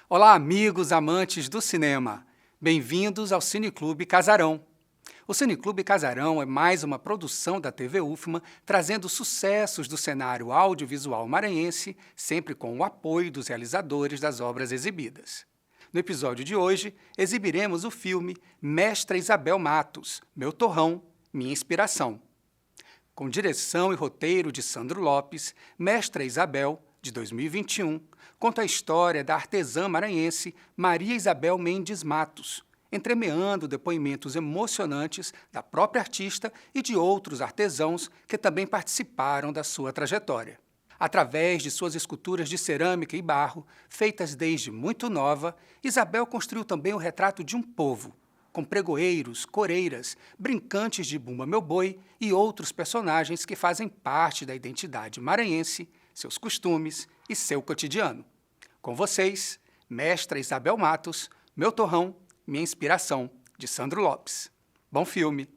Olá, amigos amantes do cinema. Bem-vindos ao Cineclube Casarão. O Cineclube Casarão é mais uma produção da TV UFMA, trazendo sucessos do cenário audiovisual maranhense, sempre com o apoio dos realizadores das obras exibidas. No episódio de hoje, exibiremos o filme Mestra Isabel Matos, Meu Torrão, Minha Inspiração. Com direção e roteiro de Sandro Lopes, Mestra Isabel, de 2021, conta a história da artesã maranhense Maria Isabel Mendes Matos, entremeando depoimentos emocionantes da própria artista e de outros artesãos que também participaram da sua trajetória. Através de suas esculturas de cerâmica e barro, feitas desde muito nova, Isabel construiu também o retrato de um povo, com pregoeiros, coreiras, brincantes de Bumba Meu Boi e outros personagens que fazem parte da identidade maranhense, seus costumes e seu cotidiano. Com vocês, Mestra Isabel Matos, Meu Torrão, Minha Inspiração, de Sandro Lopes. Bom filme!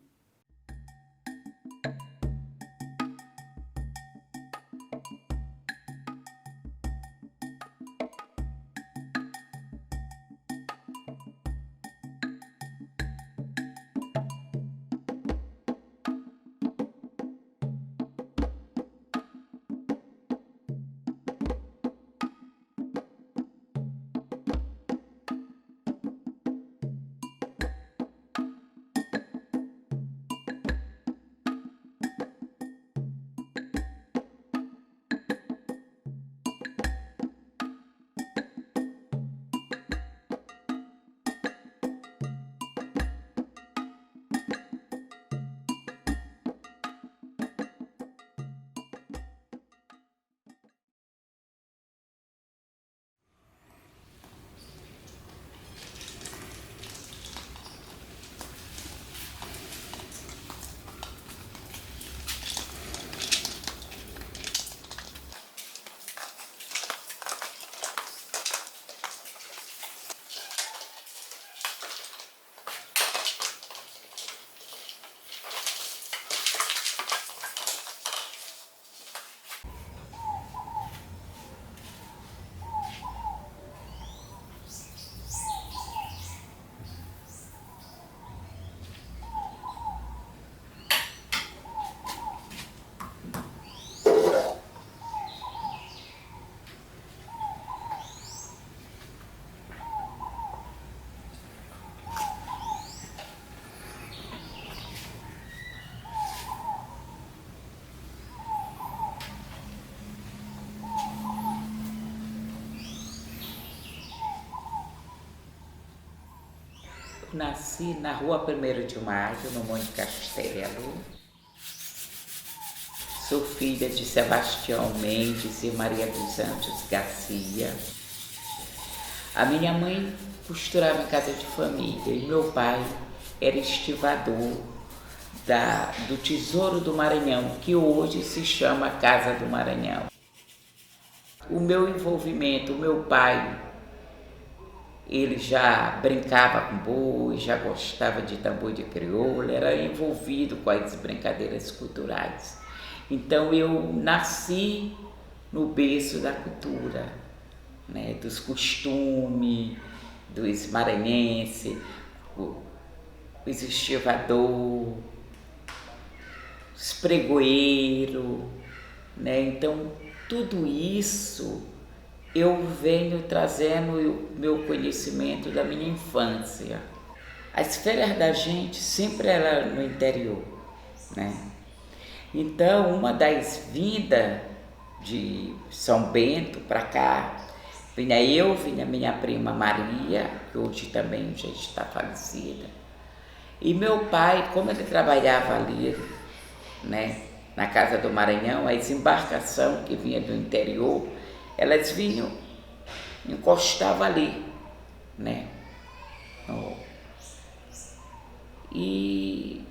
Nasci na rua 1º de Maio, no Monte Castelo. Sou filha de Sebastião Mendes e Maria dos Anjos Garcia. A minha mãe costurava em casa de família e meu pai era estivador do Tesouro do Maranhão, que hoje se chama Casa do Maranhão. O meu envolvimento, o meu pai, ele já brincava com boi, já gostava de tambor de crioula, era envolvido com as brincadeiras culturais. Então eu nasci no berço da cultura, né, dos costumes, dos maranhenses, os estivadores, os pregoeiros, né? Então tudo isso eu venho trazendo o meu conhecimento da minha infância. As férias da gente sempre eram no interior, né? Então, uma das vindas de São Bento para cá, vinha minha prima Maria, que hoje também já está falecida, e meu pai, como ele trabalhava ali, né, na Casa do Maranhão, as embarcações que vinham do interior, elas vinham, encostavam ali, né? E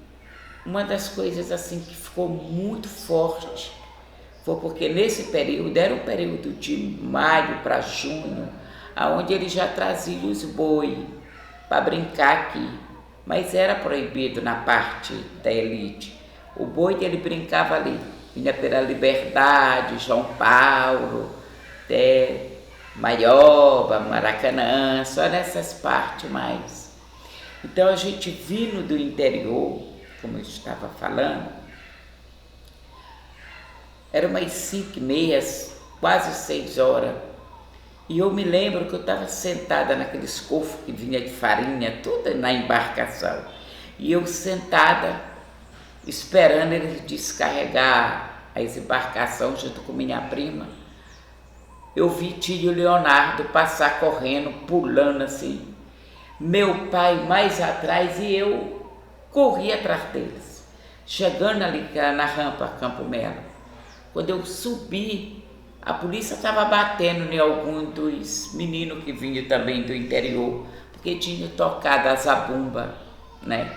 uma das coisas assim que ficou muito forte foi porque nesse período, era um período de maio para junho, aonde ele já trazia os boi para brincar aqui, mas era proibido na parte da elite, O boi ele brincava ali, vinha pela Liberdade, João Paulo, até Maioba, Maracanã, só nessas partes mais. Então a gente vindo do interior, como eu estava falando, era umas 5h30, quase 6 horas. E eu me lembro que eu estava sentada naqueles cofres que vinha de farinha, tudo na embarcação. E eu sentada, esperando eles descarregar as embarcações junto com minha prima. Eu vi tio Leonardo passar correndo, pulando assim. Meu pai mais atrás e eu corri atrás deles. Chegando ali na rampa Campo Melo. Quando eu subi, a polícia estava batendo em algum dos meninos que vinham também do interior, porque tinha tocado a zabumba, né?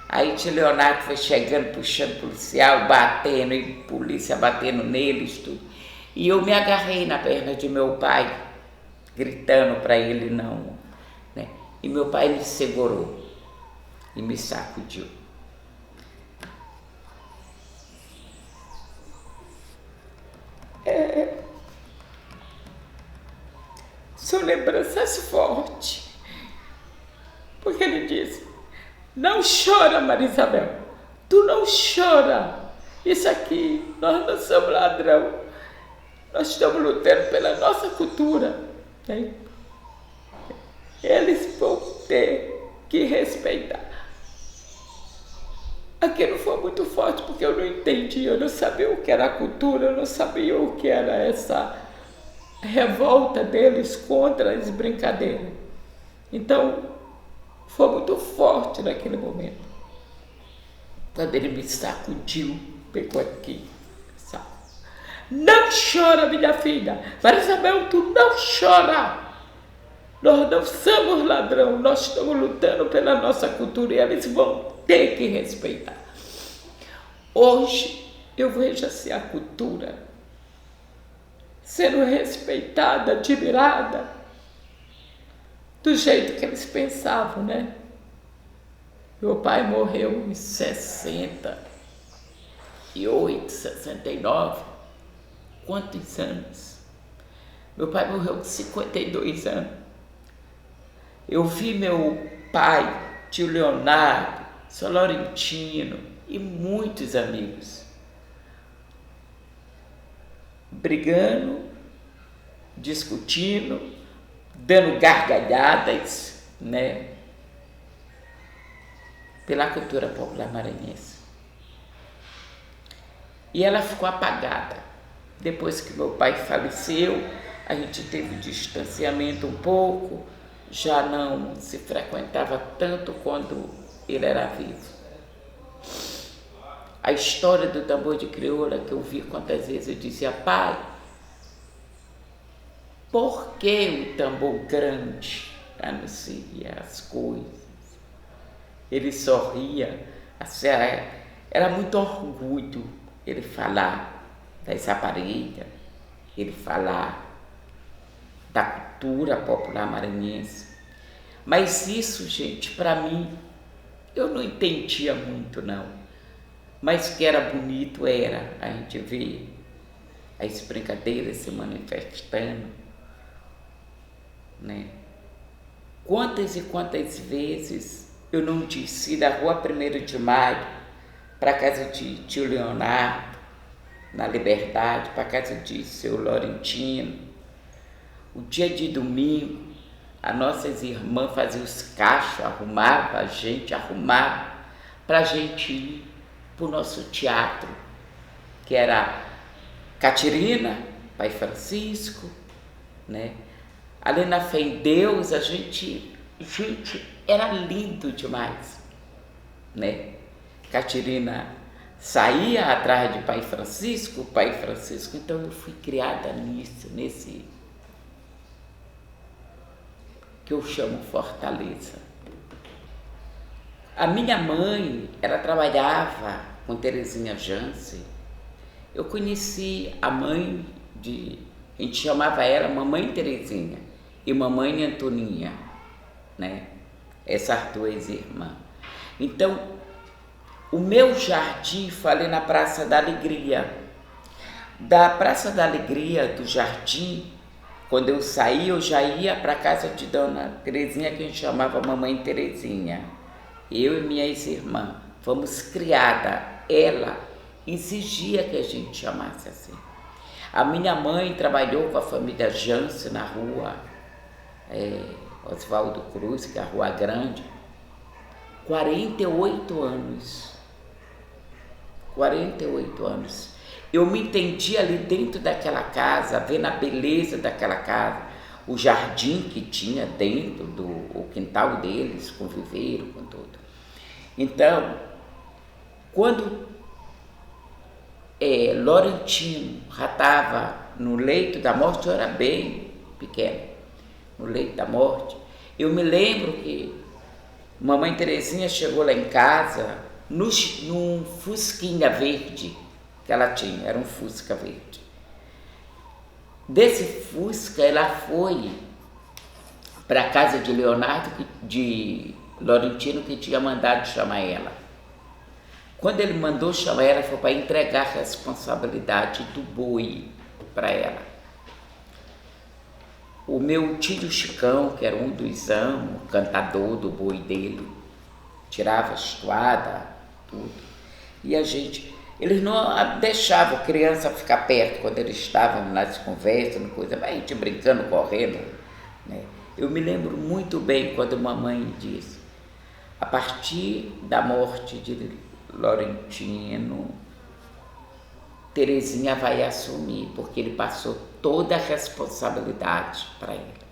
Aí tio Leonardo foi chegando, puxando policial, batendo, e polícia batendo neles, tudo. E eu me agarrei na perna de meu pai, gritando para ele não, né? E meu pai me segurou e me sacudiu. São lembranças fortes, porque ele disse: não chora, Maria Isabel, tu não chora, isso aqui, nós não somos ladrão, nós estamos lutando pela nossa cultura, né? Eles vão ter que respeitar. Aquilo foi muito forte, porque eu não entendi, eu não sabia o que era a cultura, eu não sabia o que era essa revolta deles contra as brincadeiras. Então, foi muito forte naquele momento. Quando ele me sacudiu, pegou aqui, sabe? Não chora, minha filha. Maria Isabel, tu não chora. Nós não somos ladrão, nós estamos lutando pela nossa cultura e eles vão ter que respeitar. Hoje, eu vejo assim a cultura sendo respeitada, admirada, do jeito que eles pensavam, né? Meu pai morreu em 68, 69. Quantos anos? Meu pai morreu com 52 anos. Eu vi meu pai, tio Leonardo, seu Laurentino e muitos amigos brigando, discutindo, dando gargalhadas, né, pela cultura popular maranhense. E ela ficou apagada. Depois que meu pai faleceu, a gente teve distanciamento um pouco, já não se frequentava tanto quando ele era vivo. A história do tambor de crioula que eu vi quantas vezes, eu dizia: pai, por que o tambor grande anuncia as coisas? Ele sorria, assim, era muito orgulho ele falar das aparelhas, ele falar da cultura popular maranhense. Mas isso, gente, para mim, eu não entendia muito, não. Mas que era bonito, era. A gente vê as brincadeiras se manifestando, né? Quantas e quantas vezes eu não desci da rua 1º de Maio para a casa de tio Leonardo, na Liberdade, para a casa de seu Laurentino. O dia de domingo, as nossas irmãs faziam os cachos, arrumavam a gente, para a gente ir para o nosso teatro, que era Catirina, Pai Francisco, né? Ali na Fé em Deus, a gente, era lindo demais, né? Catirina saía atrás de Pai Francisco, então eu fui criada nisso, nesse que eu chamo Fortaleza. A minha mãe, ela trabalhava com Terezinha Jansen. Eu conheci a mãe a gente chamava ela Mamãe Terezinha e Mamãe Antoninha, né? Essas duas irmãs. Então, O meu jardim foi ali na Praça da Alegria. Da Praça da Alegria, do jardim, quando eu saí, eu já ia para a casa de Dona Terezinha, que a gente chamava Mamãe Terezinha. Eu e minha ex-irmã fomos criadas. Ela exigia que a gente chamasse assim. A minha mãe trabalhou com a família Jance na rua Oswaldo Cruz, que é a Rua Grande, 48 anos. 48 anos. Eu me entendi ali dentro daquela casa, vendo a beleza daquela casa, o jardim que tinha dentro o quintal deles, com viveiro, com tudo. Então, quando Laurentino já estava no leito da morte, eu era bem pequena, no leito da morte, eu me lembro que Mamãe Terezinha chegou lá em casa num fusquinha verde que ela tinha, era um Fusca verde. Desse Fusca ela foi para a casa de Leonardo, de Laurentino, que tinha mandado chamar ela. Quando ele mandou chamar ela, foi para entregar a responsabilidade do boi para ela. O meu tio Chicão, que era um dos amos, cantador do boi dele, tirava a estuada, tudo. E eles não deixavam a criança ficar perto quando eles estavam nas conversas, coisa, a gente brincando, correndo, né? Eu me lembro muito bem quando mamãe disse, a partir da morte de Laurentino, Terezinha vai assumir, porque ele passou toda a responsabilidade para ele.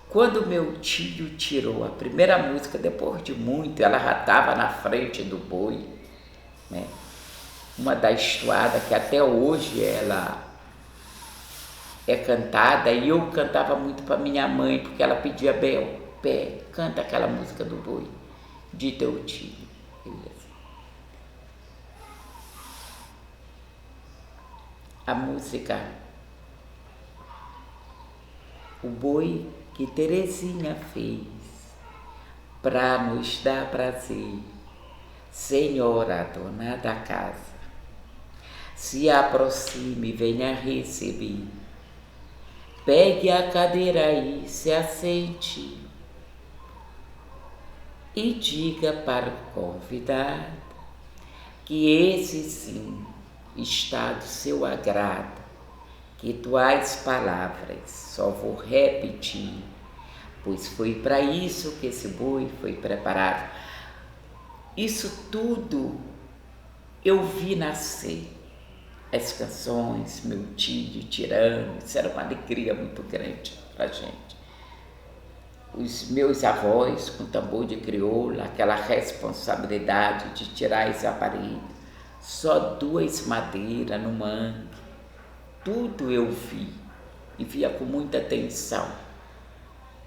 Quando meu tio tirou a primeira música, depois de muito, ela já estava na frente do boi, né? Uma da estuada que até hoje ela é cantada, e eu cantava muito para minha mãe, porque ela pedia, Bel, canta aquela música do boi, de teu tio. A música, o boi que Terezinha fez para nos dar prazer, senhora dona da casa, se aproxime e venha receber, pegue a cadeira aí, se assente e diga para o convidado que esse sim está do seu agrado, que tuas palavras só vou repetir, pois foi para isso que esse boi foi preparado. Isso tudo eu vi nascer, as canções, meu tio tirando, isso era uma alegria muito grande para a gente. Os meus avós com tambor de crioula, aquela responsabilidade de tirar esse aparelho, só 2 madeiras no mangue, tudo eu vi e via com muita atenção,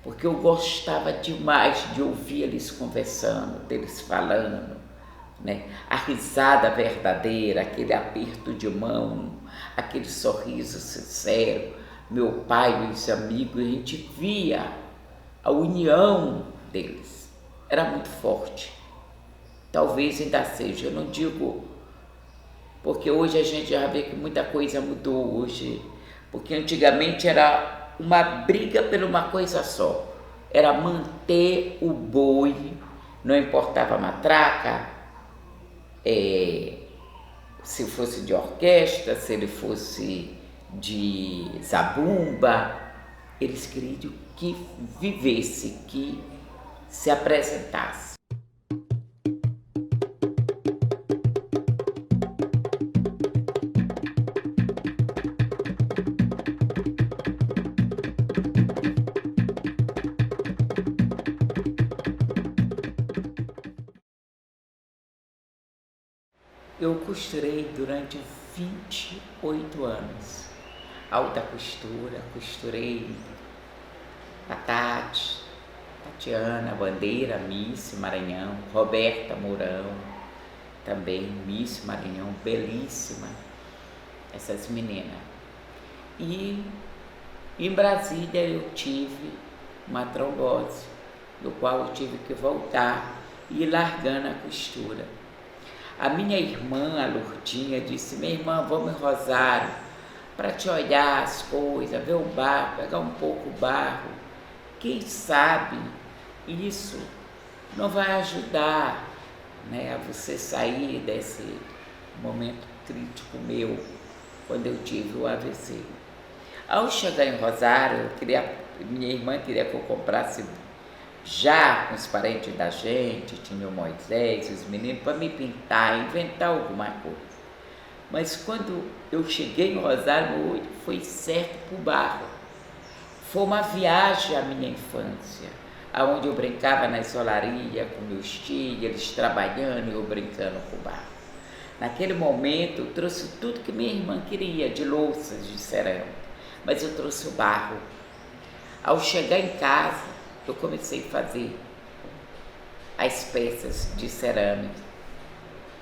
porque eu gostava demais de ouvir eles conversando, deles falando, né? A risada verdadeira, aquele aperto de mão, aquele sorriso sincero, meu pai e os amigos, a gente via a união deles, era muito forte. Talvez ainda seja, eu não digo, porque hoje a gente já vê que muita coisa mudou hoje, porque antigamente era uma briga por uma coisa só, era manter o boi, não importava a matraca, se fosse de orquestra, se ele fosse de zabumba, eles queriam que vivesse, que se apresentasse. Eu costurei durante 28 anos, alta costura, costurei a Tatiana Bandeira, Miss Maranhão, Roberta Mourão, também Miss Maranhão, belíssima, essas meninas. E em Brasília eu tive uma trombose no qual eu tive que voltar e ir largando a costura. A minha irmã, a Lourdinha, disse: minha irmã, vamos em Rosário para te olhar as coisas, ver o barro, pegar um pouco o barro. Quem sabe isso não vai ajudar, né, a você sair desse momento crítico meu, quando eu tive o AVC. Ao chegar em Rosário, minha irmã queria que eu comprasse já com os parentes da gente, tinha o Moisés, os meninos, para me pintar, inventar alguma coisa. Mas quando eu cheguei em Rosário, meu olho foi certo para o barro. Foi uma viagem à minha infância, onde eu brincava na solaria com meus tios, eles trabalhando e eu brincando com o barro. Naquele momento eu trouxe tudo que minha irmã queria, de louças, de cerâmica, mas eu trouxe o barro. Ao chegar em casa, eu comecei a fazer as peças de cerâmica,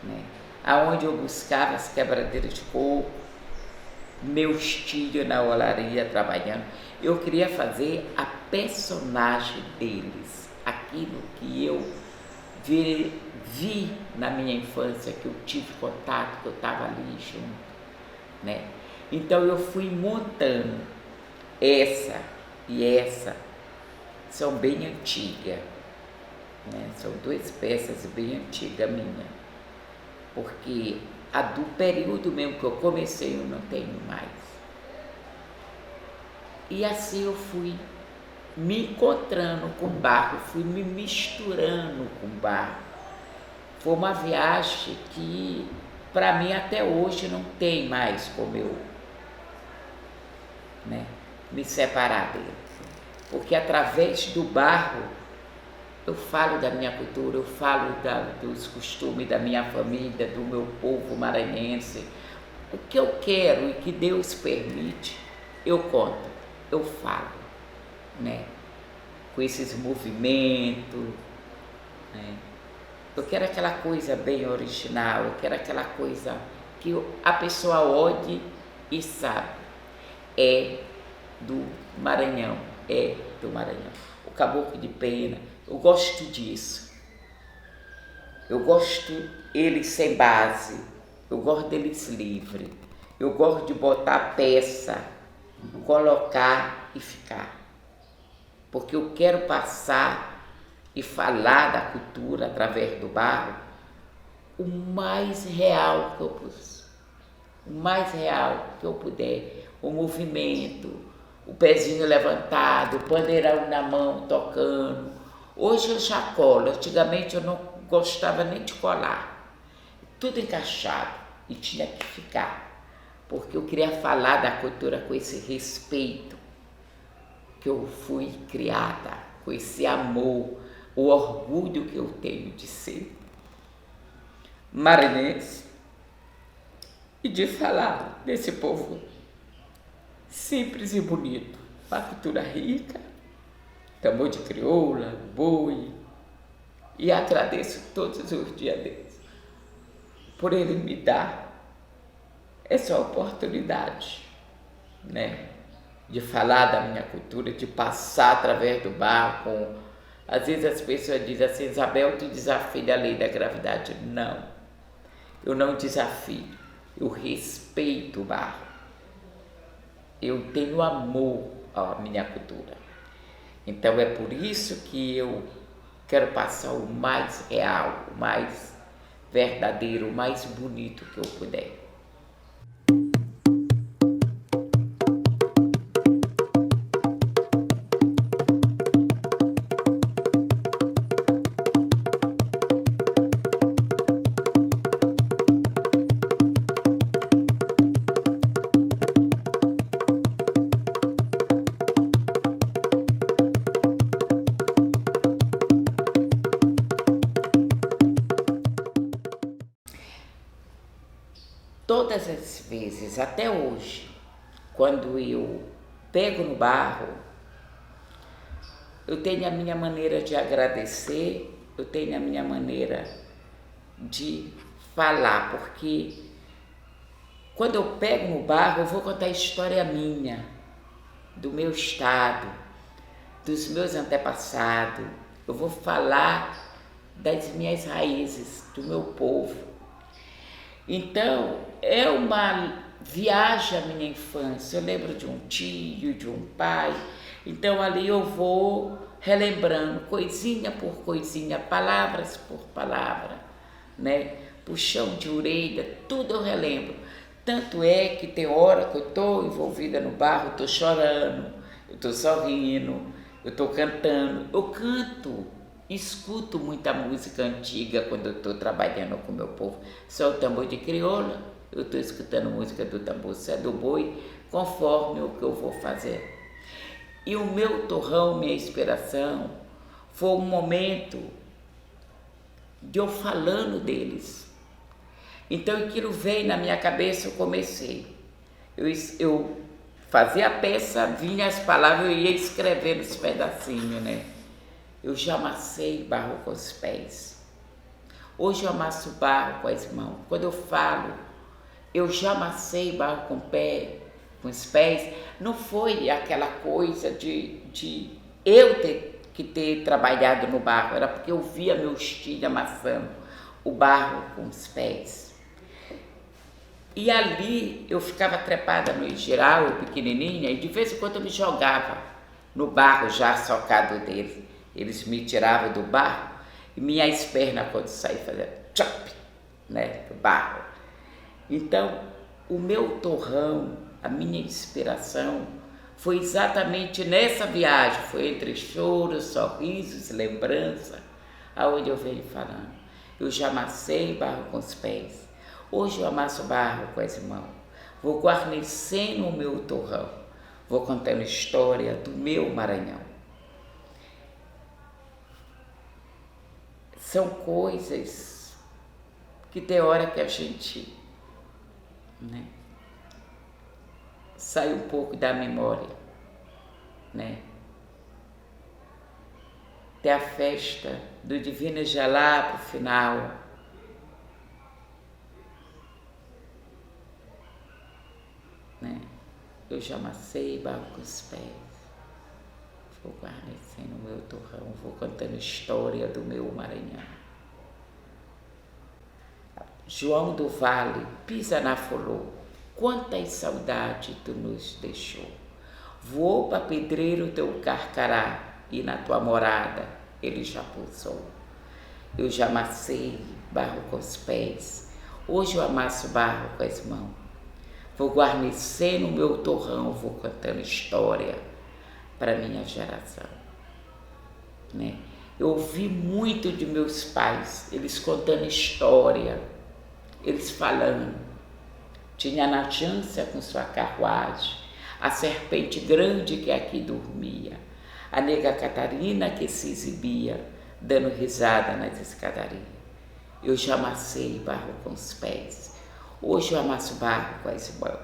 né? Aonde eu buscava as quebradeiras de coco, meus tios na olaria trabalhando. Eu queria fazer a personagem deles, aquilo que eu vi na minha infância, que eu tive contato, que eu estava ali junto, né? Então eu fui montando essa e essa. São bem antigas, né? São duas peças bem antigas minha, porque a do período mesmo que eu comecei eu não tenho mais. E assim eu fui me encontrando com barro, fui me misturando com barro. Foi uma viagem que para mim até hoje não tem mais como eu, né, me separar dele. Porque através do barro eu falo da minha cultura, eu falo dos costumes da minha família, do meu povo maranhense. O que eu quero e que Deus permite, eu conto, eu falo, né? Com esses movimentos, né? Eu quero aquela coisa bem original, eu quero aquela coisa que a pessoa olhe e sabe, é do Maranhão, é do Maranhão. O caboclo de pena, eu gosto disso. Eu gosto eles sem base, eu gosto deles livre, eu gosto de botar peça, colocar e ficar. Porque eu quero passar e falar da cultura através do barro o mais real que eu puder, o mais real que eu puder. O movimento, o pezinho levantado, o pandeirão na mão tocando. Hoje eu já colo, antigamente eu não gostava nem de colar, tudo encaixado e tinha que ficar, porque eu queria falar da cultura com esse respeito que eu fui criada, com esse amor, o orgulho que eu tenho de ser maranhense e de falar desse povo simples e bonito, uma cultura rica, tambor de crioula, boi, e agradeço todos os dias deles por ele me dar essa oportunidade, né, de falar da minha cultura, de passar através do barro com... Às vezes as pessoas dizem assim: Isabel, tu desafia a lei da gravidade. Não, eu não desafio, eu respeito o barro, eu tenho amor à minha cultura. Então é por isso que eu quero passar o mais real, o mais verdadeiro, o mais bonito que eu puder. Todas as vezes, até hoje, quando eu pego no barro, eu tenho a minha maneira de agradecer, eu tenho a minha maneira de falar, porque quando eu pego no barro, eu vou contar a história minha, do meu estado, dos meus antepassados, eu vou falar das minhas raízes, do meu povo. Então, é uma viagem à minha infância. Eu lembro de um tio, de um pai. Então, ali eu vou relembrando, coisinha por coisinha, palavras por palavra, né? Puxão de orelha, tudo eu relembro. Tanto é que tem hora que eu estou envolvida no barro, eu estou chorando, eu estou sorrindo, eu estou cantando. Eu canto, escuto muita música antiga quando eu estou trabalhando com o meu povo. Só o tambor de crioula, eu estou escutando música do tambor Cé do Boi, conforme o que eu vou fazer. E o meu torrão, minha inspiração, foi um momento de eu falando deles. Então aquilo veio na minha cabeça, eu comecei. Eu fazia a peça, vinha as palavras, eu ia escrevendo os pedacinhos, né? Eu já amassei barro com os pés. Hoje eu amasso barro com as mãos. Quando eu falo, eu já amassei barro com o pé, com os pés, não foi aquela coisa de eu ter trabalhado no barro, era porque eu via meus tios amassando o barro com os pés. E ali eu ficava trepada no geral, eu pequenininha, e de vez em quando eu me jogava no barro já socado deles. Eles me tiravam do barro e minhas pernas, quando saíam, faziam chop, né, do barro. Então, o meu torrão, a minha inspiração, foi exatamente nessa viagem, foi entre choros, sorrisos, lembrança, aonde eu venho falando. Eu já amassei barro com os pés, hoje eu amasso barro com as mãos, vou guarnecendo o meu torrão, vou contando história do meu Maranhão. São coisas que tem hora que a gente, né, sai um pouco da memória, né? Tem a festa do Divino já lá pro final. Né? Eu já amassei barro com os pés, vou guarnecendo o meu torrão, vou contando história do meu Maranhão. João do Vale, pisa na flor, quantas saudades tu nos deixou. Voou para pedreiro teu carcará e na tua morada ele já pousou. Eu já amassei barro com os pés, hoje eu amasso barro com as mãos. Vou guarnecendo o meu torrão, vou contando história para minha geração. Né? Eu ouvi muito de meus pais, eles contando história, eles falando. Tinha a Natância com sua carruagem, a serpente grande que aqui dormia, a nega Catarina que se exibia, dando risada nas escadarias. Eu já amassei barro com os pés, hoje eu amasso barro com as mãos.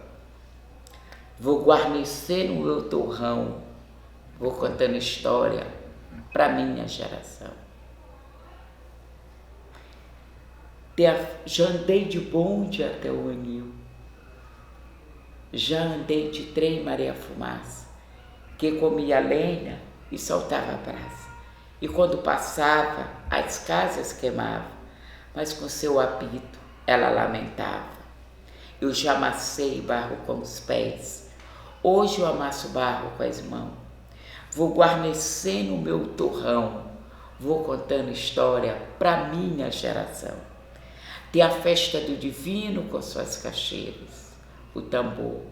Vou guarnecer no meu torrão, vou contando história para minha geração. Já andei de bonde até o Anil, já andei de trem Maria Fumaça, que comia lenha e soltava a brasa. E quando passava, as casas queimavam, mas com seu apito ela lamentava. Eu já amassei barro com os pés, hoje eu amasso barro com as mãos. Vou guarnecendo o meu torrão, vou contando história para minha geração. Tem a festa do Divino com suas caixeiras, o tambor,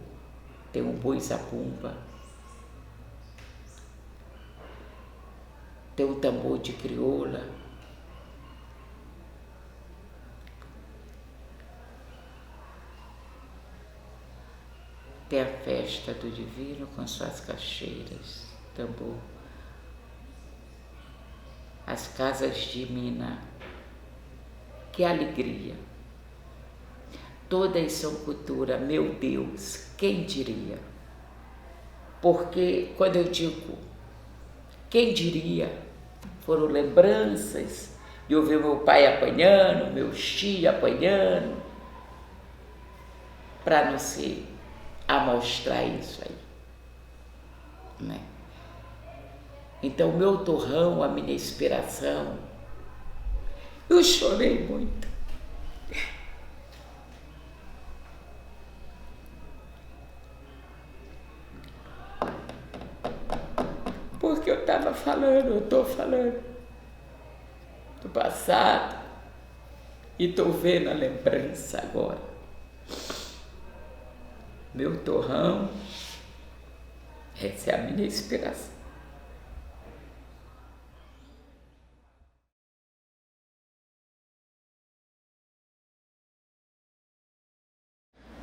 tem um boi zabumba, tem um tambor de crioula, tem a festa do Divino com suas caixeiras, tambor, as casas de Minas, que alegria, todas são cultura, meu Deus, quem diria? Porque quando eu digo, quem diria, foram lembranças de ouvir meu pai apanhando, meus tios apanhando, para não se amostrar isso aí, né? Então, o meu torrão, a minha inspiração, eu chorei muito. Porque eu estou falando do passado e estou vendo a lembrança agora. Meu torrão, essa é a minha inspiração.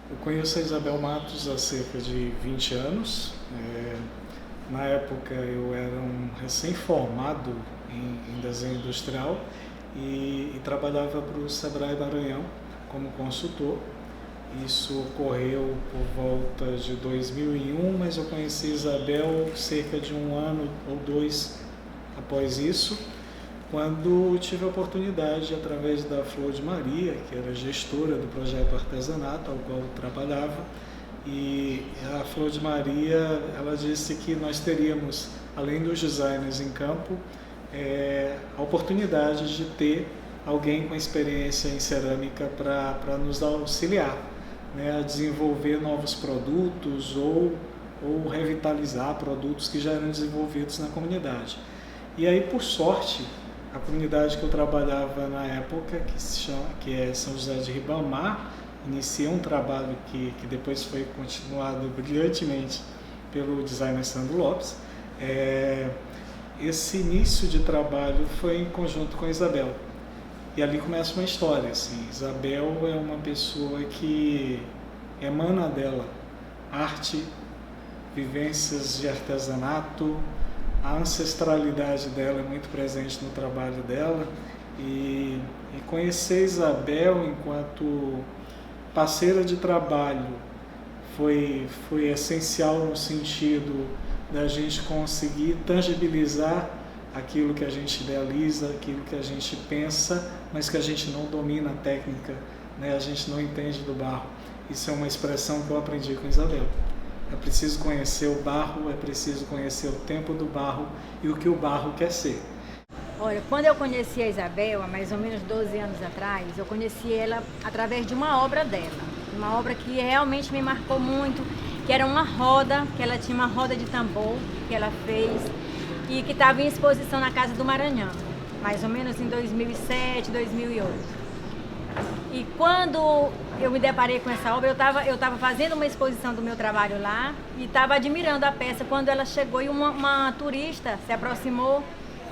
Eu conheço a Isabel Matos há cerca de 20 anos. Na época eu era um recém-formado em desenho industrial e trabalhava para o Sebrae Maranhão como consultor. Isso ocorreu por volta de 2001, mas eu conheci a Isabel cerca de 1 ano ou 2 após isso, quando tive a oportunidade, através da Flor de Maria, que era gestora do projeto Artesanato, ao qual eu trabalhava, e a Flor de Maria, ela disse que nós teríamos, além dos designers em campo, a oportunidade de ter alguém com experiência em cerâmica para nos auxiliar, né, a desenvolver novos produtos ou revitalizar produtos que já eram desenvolvidos na comunidade. E aí, por sorte, a comunidade que eu trabalhava na época, que é São José de Ribamar, iniciei um trabalho que depois foi continuado brilhantemente pelo designer Sandro Lopes. Esse início de trabalho foi em conjunto com a Isabel. E ali começa uma história. Assim. Isabel é uma pessoa que emana dela arte, vivências de artesanato, a ancestralidade dela é muito presente no trabalho dela. E conhecer Isabel enquanto parceira de trabalho foi essencial no sentido da gente conseguir tangibilizar aquilo que a gente idealiza, aquilo que a gente pensa, mas que a gente não domina a técnica, né? A gente não entende do barro. Isso é uma expressão que eu aprendi com Isabel. É preciso conhecer o barro, é preciso conhecer o tempo do barro e o que o barro quer ser. Olha, quando eu conheci a Isabel, há mais ou menos 12 anos atrás, eu conheci ela através de uma obra dela. Uma obra que realmente me marcou muito, que era uma roda, que ela tinha uma roda de tambor que ela fez e que estava em exposição na Casa do Maranhão, mais ou menos em 2007, 2008. E quando eu me deparei com essa obra, eu estava fazendo uma exposição do meu trabalho lá e estava admirando a peça quando ela chegou e uma turista se aproximou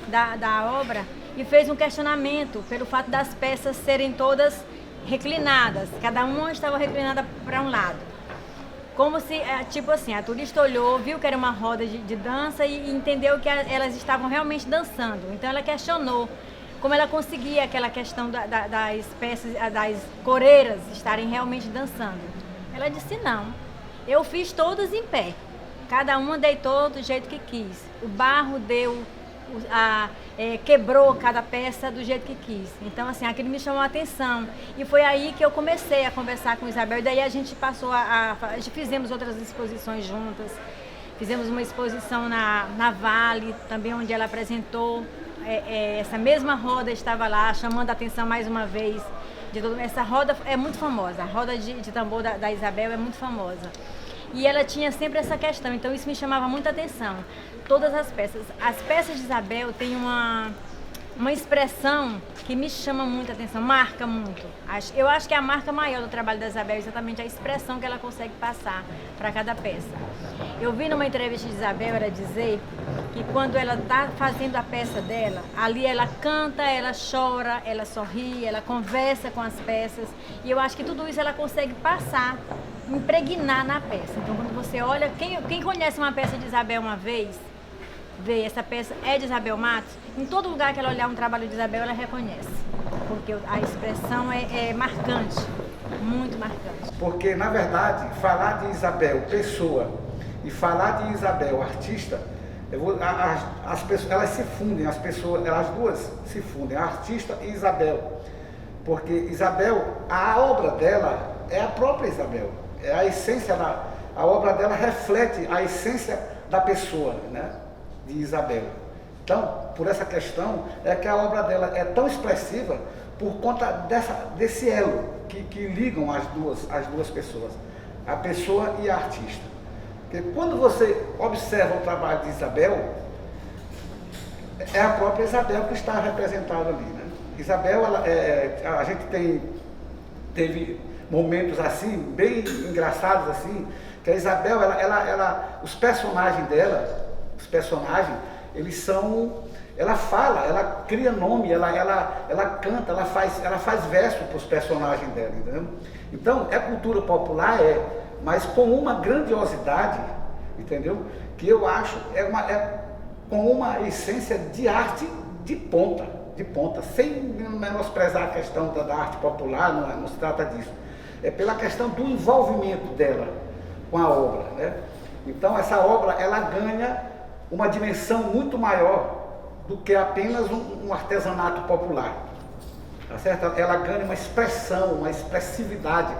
da obra e fez um questionamento pelo fato das peças serem todas reclinadas, cada uma estava reclinada para um lado. Como se, tipo assim, a turista olhou, viu que era uma roda de dança e entendeu que elas estavam realmente dançando. Então ela questionou como ela conseguia aquela questão das peças, das coreiras estarem realmente dançando. Ela disse, não, eu fiz todas em pé, cada uma deitou do jeito que quis. O barro quebrou cada peça do jeito que quis. Então, assim, aquilo me chamou a atenção. E foi aí que eu comecei a conversar com Isabel. E daí a gente passou fizemos outras exposições juntas. Fizemos uma exposição na Vale, também onde ela apresentou. Essa mesma roda estava lá, chamando a atenção mais uma vez. Essa roda é muito famosa. A roda de tambor da Isabel é muito famosa. E ela tinha sempre essa questão, então isso me chamava muita atenção. Todas as peças de Isabel têm uma expressão que me chama muita atenção, marca muito. Eu acho que a marca maior do trabalho da Isabel é exatamente a expressão que ela consegue passar para cada peça. Eu vi numa entrevista de Isabel ela dizer que quando ela está fazendo a peça dela, ali ela canta, ela chora, ela sorri, ela conversa com as peças. E eu acho que tudo isso ela consegue passar, impregnar na peça. Então, quando você olha, quem conhece uma peça de Isabel uma vez, vê essa peça é de Isabel Matos, em todo lugar que ela olhar um trabalho de Isabel, ela reconhece. Porque a expressão é marcante, muito marcante. Porque, na verdade, falar de Isabel pessoa e falar de Isabel artista, as pessoas, elas se fundem, elas duas se fundem, a artista e Isabel. Porque Isabel, a obra dela é a própria Isabel. A essência a obra dela reflete a essência da pessoa, né, de Isabel. Então, por essa questão, é que a obra dela é tão expressiva por conta desse elo que ligam as duas pessoas, a pessoa e a artista. Porque quando você observa o trabalho de Isabel, é a própria Isabel que está representada ali, né? Isabel, a gente teve momentos assim, bem engraçados assim, que a Isabel, os personagens dela, eles são, ela fala, ela cria nome, ela canta, ela faz verso para os personagens dela, entendeu? Então, é cultura popular, mas com uma grandiosidade, entendeu? Que eu acho, com uma essência de arte de ponta, sem menosprezar a questão da arte popular, não se trata disso. É pela questão do envolvimento dela com a obra, né? Então, essa obra, ela ganha uma dimensão muito maior do que apenas um artesanato popular, tá certo? Ela ganha uma expressão, uma expressividade.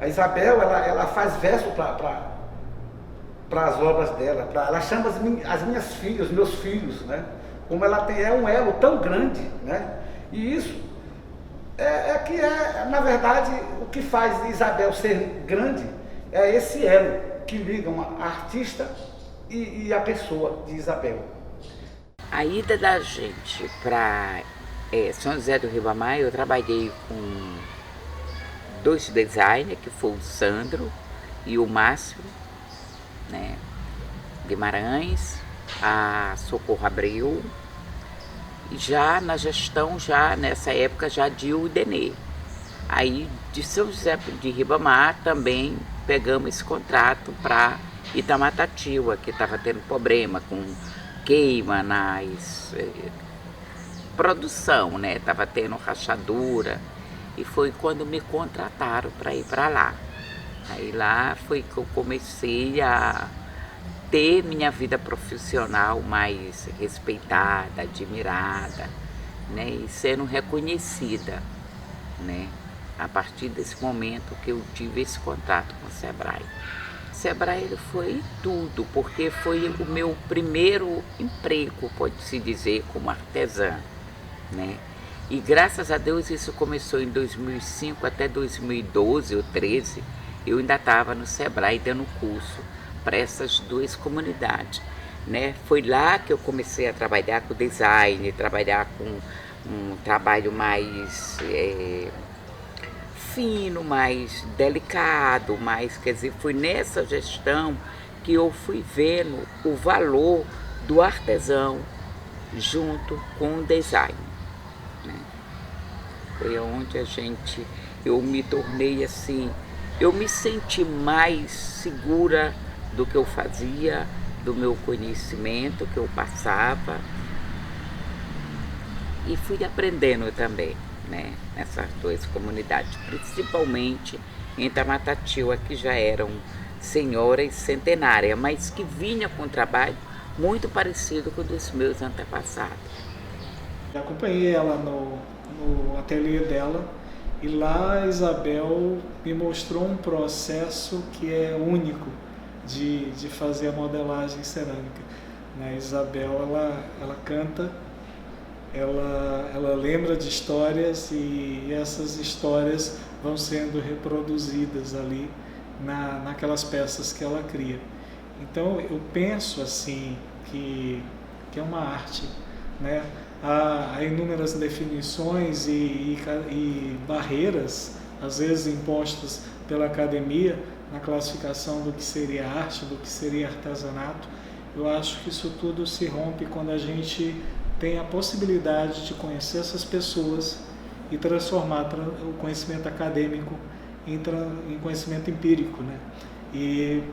A Isabel, ela faz verso para as obras dela, ela chama as minhas filhas, os meus filhos, né? Como ela é um elo tão grande, né? E isso na verdade, o que faz Isabel ser grande é esse elo que liga uma artista e a pessoa de Isabel. A ida da gente para São José do Ribamar, eu trabalhei com 2 designers, que foi o Sandro e o Márcio, né, Guimarães, a Socorro Abreu, e já na gestão, já nessa época, já de Udenê. Aí de São José de Ribamar também pegamos esse contrato para Itamatatiba, que estava tendo problema com queima nas produção, né? Estava tendo rachadura, e foi quando me contrataram para ir para lá. Aí lá foi que eu comecei a ter minha vida profissional mais respeitada, admirada, né? E sendo reconhecida, né? A partir desse momento que eu tive esse contato com o Sebrae. O Sebrae, ele foi tudo, porque foi o meu primeiro emprego, pode-se dizer, como artesã, né? E graças a Deus isso começou em 2005 até 2012 ou 2013, eu ainda estava no Sebrae dando curso para essas 2 comunidades, né? Foi lá que eu comecei a trabalhar com design, trabalhar com um trabalho mais fino, mais delicado, quer dizer, foi nessa gestão que eu fui vendo o valor do artesão junto com o design, né? Foi onde eu me tornei assim, eu me senti mais segura do que eu fazia, do meu conhecimento que eu passava, e fui aprendendo também, né, nessas 2 comunidades, principalmente em Itamatatiba, que já eram senhoras centenárias, mas que vinha com um trabalho muito parecido com o dos meus antepassados. Eu acompanhei ela no ateliê dela, e lá a Isabel me mostrou um processo que é único de fazer a modelagem cerâmica, né? Isabel, ela canta, ela lembra de histórias, e essas histórias vão sendo reproduzidas ali naquelas peças que ela cria. Então eu penso assim que é uma arte, né? Há inúmeras definições e barreiras, às vezes impostas pela academia, na classificação do que seria arte, do que seria artesanato. Eu acho que isso tudo se rompe quando a gente tem a possibilidade de conhecer essas pessoas e transformar o conhecimento acadêmico em conhecimento empírico, né? E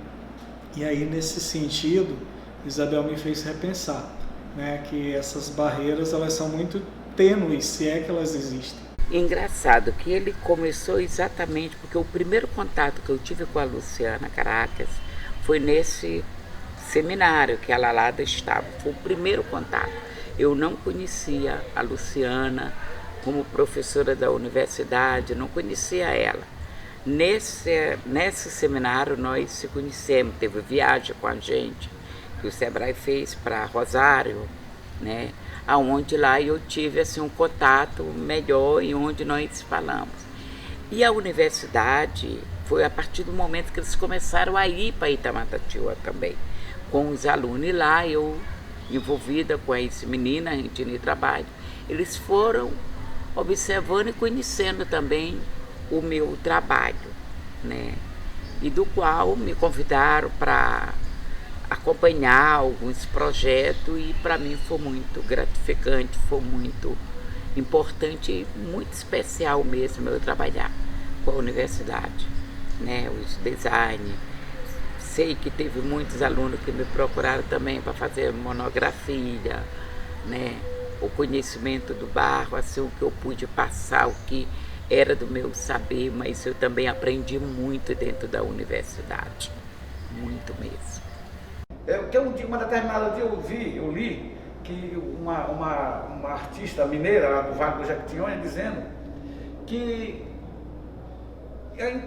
aí, nesse sentido, Isabel me fez repensar, né, que essas barreiras, elas são muito tênues, se é que elas existem. Engraçado que ele começou exatamente porque o primeiro contato que eu tive com a Luciana Caracas foi nesse seminário que ela lá estava. Foi o primeiro contato. Eu não conhecia a Luciana como professora da universidade, não conhecia ela. Nesse seminário nós se conhecemos, teve viagem com a gente, que o Sebrae fez para Rosário, né? Aonde lá eu tive assim, um contato melhor e onde nós falamos. E a universidade foi a partir do momento que eles começaram a ir para Itamatatiuá também, com os alunos. E lá eu, envolvida com esse menino, a gente em trabalho, eles foram observando e conhecendo também o meu trabalho, né? E do qual me convidaram para acompanhar alguns projetos e para mim foi muito gratificante, foi muito importante e muito especial mesmo eu trabalhar com a universidade, né? Os design. Sei que teve muitos alunos que me procuraram também para fazer monografia, né? O conhecimento do barro, assim, o que eu pude passar, o que era do meu saber, mas eu também aprendi muito dentro da universidade, muito mesmo. Uma determinada dia eu li que uma artista mineira lá do Vale do Jequitinhonha dizendo que,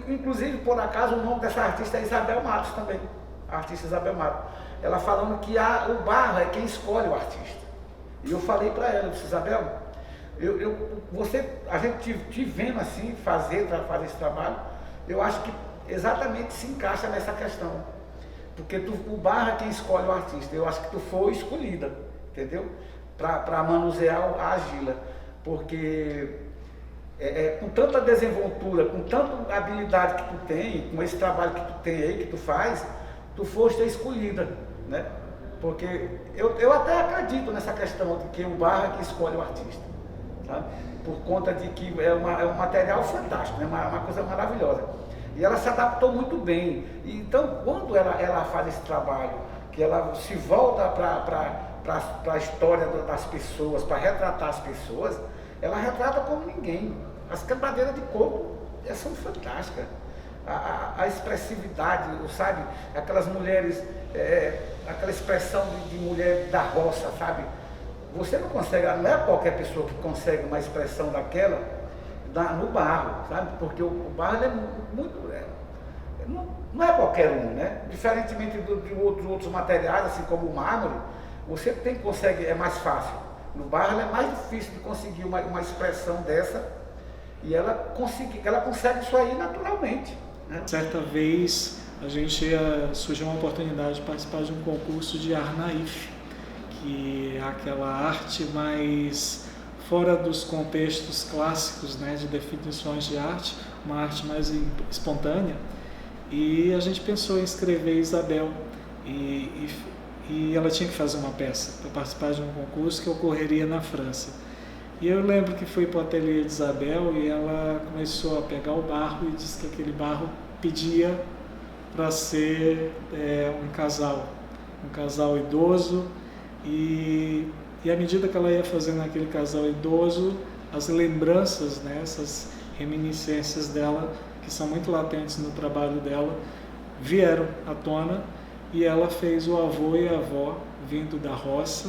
inclusive por acaso o nome dessa artista é Isabel Matos também, a artista Isabel Matos, ela falando que o barro é quem escolhe o artista. E eu falei para ela, eu disse, Isabel, a gente te vendo assim fazer esse trabalho, eu acho que exatamente se encaixa nessa questão. Porque o barro é quem escolhe o artista. Eu acho que tu foi escolhida, entendeu? Para manusear a argila. Porque com tanta desenvoltura, com tanta habilidade que tu tem, com esse trabalho que tu tem aí, que tu faz, tu foste a escolhida, né? Porque eu até acredito nessa questão de que o barro é quem escolhe o artista, sabe? Por conta de que é um material fantástico, né? Uma coisa maravilhosa. E ela se adaptou muito bem. Então, quando ela faz esse trabalho, que ela se volta para a história das pessoas, para retratar as pessoas, ela retrata como ninguém. As quebradeiras de corpo são fantásticas. A expressividade, sabe? Aquelas mulheres, aquela expressão de mulher da roça, sabe? Você não consegue, não é qualquer pessoa que consegue uma expressão daquela no barro, sabe? Porque o barro é muito... não é qualquer um, né? Diferentemente de outros materiais, assim como o mármore, você consegue, é mais fácil. No barro é mais difícil de conseguir uma expressão dessa e ela consegue isso aí naturalmente, né? Certa vez surgiu uma oportunidade de participar de um concurso de art naif, que é aquela arte mais fora dos contextos clássicos, né, de definições de arte, uma arte mais espontânea. E a gente pensou em escrever Isabel e ela tinha que fazer uma peça para participar de um concurso que ocorreria na França. E eu lembro que fui para o ateliê de Isabel e ela começou a pegar o barro e disse que aquele barro pedia para ser um casal idoso e à medida que ela ia fazendo aquele casal idoso, as lembranças, né, essas reminiscências dela, que são muito latentes no trabalho dela, vieram à tona e ela fez o avô e a avó vindo da roça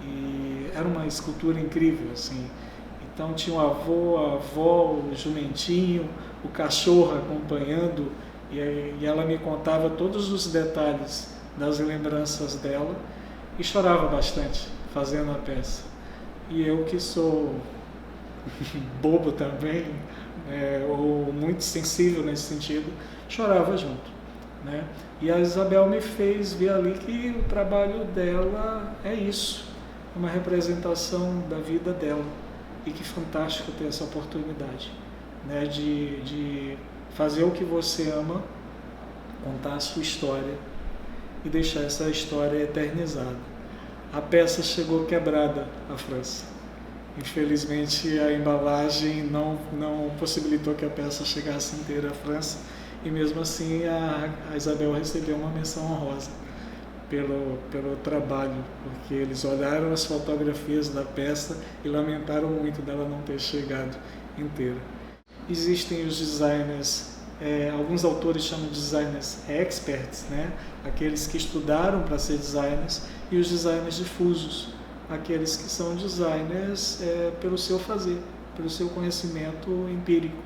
e era uma escultura incrível, assim. Então tinha o avô, a avó, o jumentinho, o cachorro acompanhando e ela me contava todos os detalhes das lembranças dela e chorava bastante fazendo a peça. E eu que sou bobo também, ou muito sensível nesse sentido, chorava junto, né? E a Isabel me fez ver ali que o trabalho dela é isso, uma representação da vida dela. E que fantástico ter essa oportunidade, né? De fazer o que você ama, contar a sua história e deixar essa história eternizada. A peça chegou quebrada à França. Infelizmente, a embalagem não possibilitou que a peça chegasse inteira à França e mesmo assim a Isabel recebeu uma menção honrosa pelo trabalho, porque eles olharam as fotografias da peça e lamentaram muito dela não ter chegado inteira. Existem os designers, alguns autores chamam de designers experts, né? Aqueles que estudaram para ser designers, e os designers difusos, aqueles que são designers pelo seu fazer, pelo seu conhecimento empírico.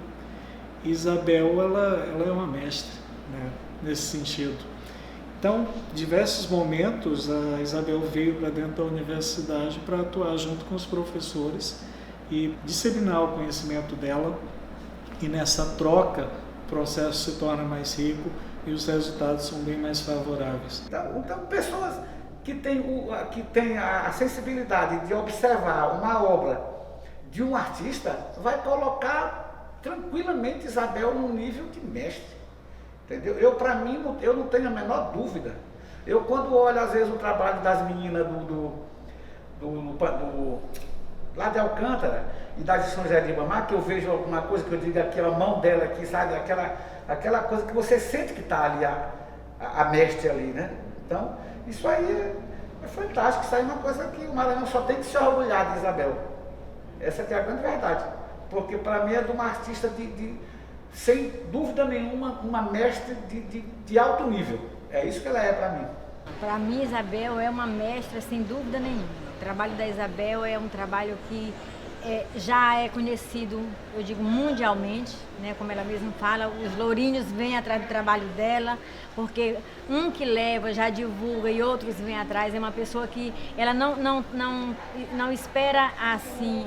Isabel, ela é uma mestre, né, nesse sentido. Então, diversos momentos, a Isabel veio para dentro da universidade para atuar junto com os professores e disseminar o conhecimento dela, e nessa troca o processo se torna mais rico e os resultados são bem mais favoráveis. Então pessoas que têm a sensibilidade de observar uma obra de um artista, vai colocar tranquilamente Isabel num nível de mestre. Entendeu? Para mim, eu não tenho a menor dúvida. Eu, quando olho, às vezes, o trabalho das meninas lá de Alcântara e da de São José de Ribamar, que eu vejo alguma coisa que eu digo aqui, a mão dela aqui, sabe? Aquela coisa que você sente que está ali, a mestre ali, né? Então, isso aí é fantástico. Isso aí é uma coisa que o Maranhão só tem que se orgulhar de Isabel. Essa é a grande verdade. Porque, para mim, é de uma artista sem dúvida nenhuma, uma mestre de alto nível. É isso que ela é para mim. Para mim, Isabel é uma mestra sem dúvida nenhuma. O trabalho da Isabel é um trabalho que já é conhecido, eu digo, mundialmente, né? Como ela mesma fala, os lourinhos vêm atrás do trabalho dela, porque um que leva já divulga e outros vêm atrás. É uma pessoa que ela não espera assim,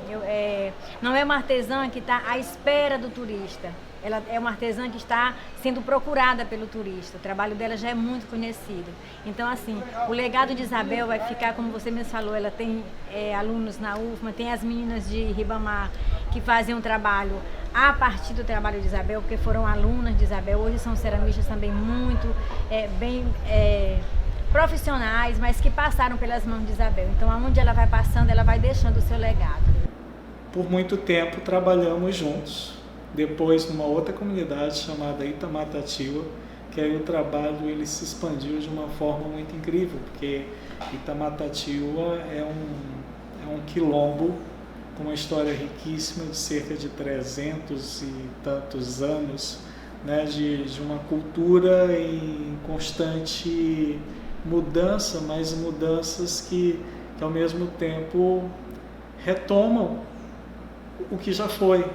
não é uma artesã que está à espera do turista. Ela é uma artesã que está sendo procurada pelo turista. O trabalho dela já é muito conhecido. Então, assim, o legado de Isabel vai ficar, como você mesmo falou, ela tem alunos na UFMA, tem as meninas de Ribamar que fazem um trabalho a partir do trabalho de Isabel, porque foram alunas de Isabel. Hoje são ceramistas também muito bem profissionais, mas que passaram pelas mãos de Isabel. Então, aonde ela vai passando, ela vai deixando o seu legado. Por muito tempo trabalhamos juntos. Depois, numa outra comunidade chamada Itamatatiua, que aí o trabalho ele se expandiu de uma forma muito incrível, porque Itamatatiua é um quilombo com uma história riquíssima de cerca de 300 e tantos anos, né, de uma cultura em constante mudança, mas mudanças que ao mesmo tempo retomam o que já foi.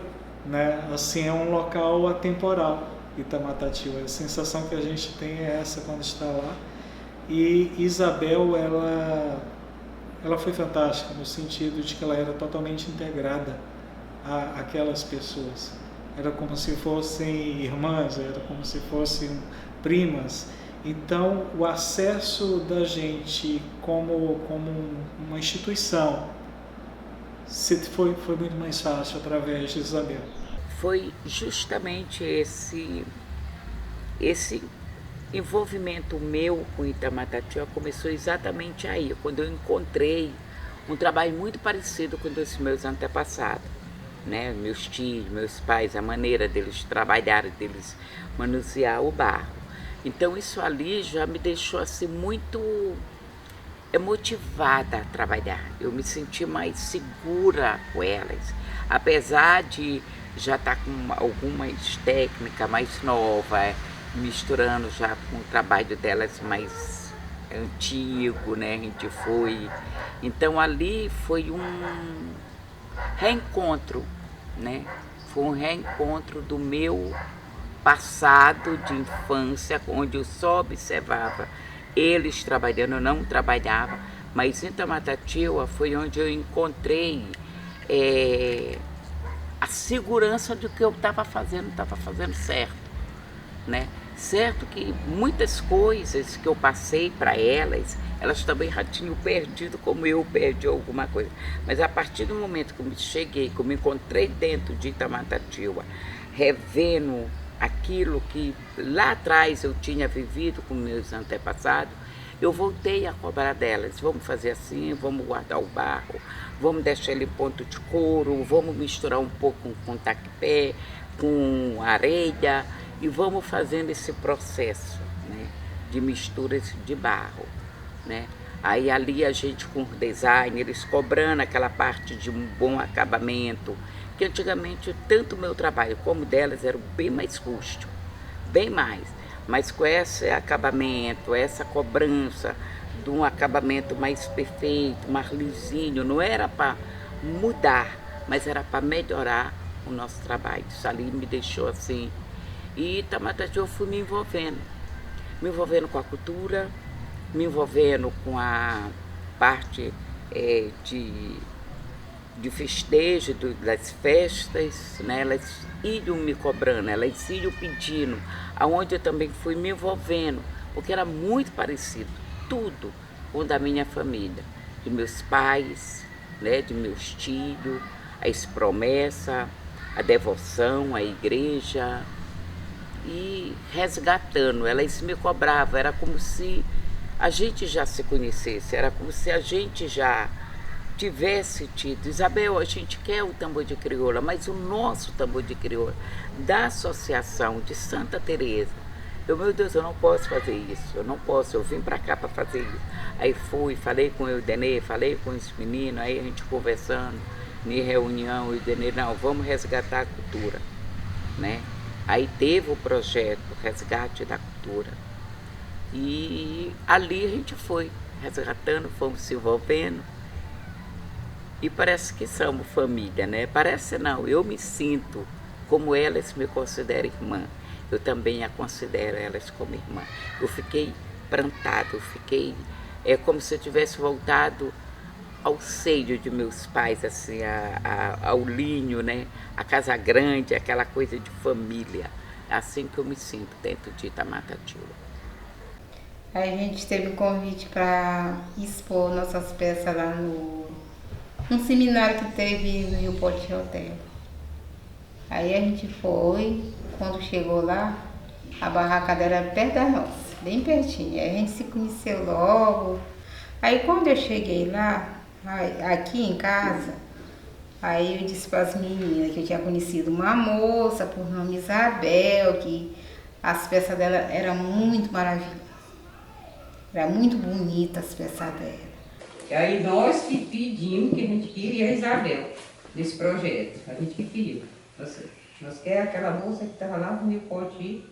Né? Assim, é um local atemporal, Itamatatiua. A sensação que a gente tem é essa quando está lá. E Isabel, ela foi fantástica no sentido de que ela era totalmente integrada àquelas pessoas. Era como se fossem irmãs, era como se fossem primas. Então, o acesso da gente como uma instituição foi muito mais fácil através de Isabel. Foi justamente esse envolvimento meu com Itamatatiua começou exatamente aí, quando eu encontrei um trabalho muito parecido com os meus antepassados, né? Meus tios, meus pais, a maneira deles trabalhar, deles manusear o barro. Então isso ali já me deixou assim muito motivada a trabalhar. Eu me senti mais segura com elas, apesar de já estar com algumas técnicas mais novas, misturando já com o trabalho delas mais antigo, né? A gente foi. Então ali foi um reencontro, né? Foi um reencontro do meu passado de infância, onde eu só observava eles trabalhando, eu não trabalhava, mas em Itamatatiua foi onde eu encontrei a segurança de que eu estava fazendo certo, né? Certo que muitas coisas que eu passei para elas, elas também já tinham perdido, como eu perdi alguma coisa. Mas a partir do momento que eu cheguei, que eu me encontrei dentro de Itamatatiua, revendo aquilo que lá atrás eu tinha vivido com meus antepassados, eu voltei a cobrar delas. Vamos fazer assim, vamos guardar o barro, vamos deixar ele em ponto de couro, vamos misturar um pouco com taquipé, com areia e vamos fazendo esse processo, né, de misturas de barro, né? Aí ali a gente com o design, eles cobrando aquela parte de um bom acabamento, que antigamente tanto o meu trabalho como o delas eram bem mais rústico, bem mais, mas com esse acabamento, essa cobrança de um acabamento mais perfeito, mais lisinho, não era para mudar, mas era para melhorar o nosso trabalho. Isso ali me deixou assim. E Itamatatiua eu fui me envolvendo. me envolvendo com a cultura, me envolvendo com a parte de festejo, das festas, né? Elas iam me cobrando, elas iam pedindo, aonde eu também fui me envolvendo, porque era muito parecido, tudo com o da minha família, de meus pais, né? De meus tios, as promessas, a devoção, a igreja, e resgatando, elas me cobravam, era como se a gente já se conhecesse, era como se a gente já tivesse tido, Isabel, a gente quer o tambor de crioula, mas o nosso tambor de crioula, da Associação de Santa Teresa, meu Deus, eu não posso fazer isso, eu não posso, eu vim para cá para fazer isso. Aí fui, falei com o Eudenê, falei com os meninos, aí a gente conversando, em reunião, o Eudenê, não, vamos resgatar a cultura, né? Aí teve o projeto Resgate da Cultura, e ali a gente foi resgatando, fomos se envolvendo, e parece que somos família, né? Parece não, eu me sinto como elas me consideram irmã. Eu também a considero elas como irmã. Eu fiquei plantada, eu fiquei... É como se eu tivesse voltado ao seio de meus pais, assim, ao linho, né? A casa grande, aquela coisa de família. É assim que eu me sinto dentro de Itamatatiba. A gente teve o convite para expor nossas peças lá num seminário que teve no Rio Pote Hotel. Aí a gente foi, quando chegou lá, a barraca dela era perto da nossa, bem pertinho. Aí a gente se conheceu logo. Aí quando eu cheguei lá, aqui em casa, aí eu disse para as meninas que eu tinha conhecido uma moça por nome Isabel, que as peças dela eram muito maravilhosas. Era muito bonita as peças dela. E aí nós que pedimos que a gente queria a Isabel nesse projeto. A gente que pediu. Nós queremos aquela moça que estava lá no Rio Poti,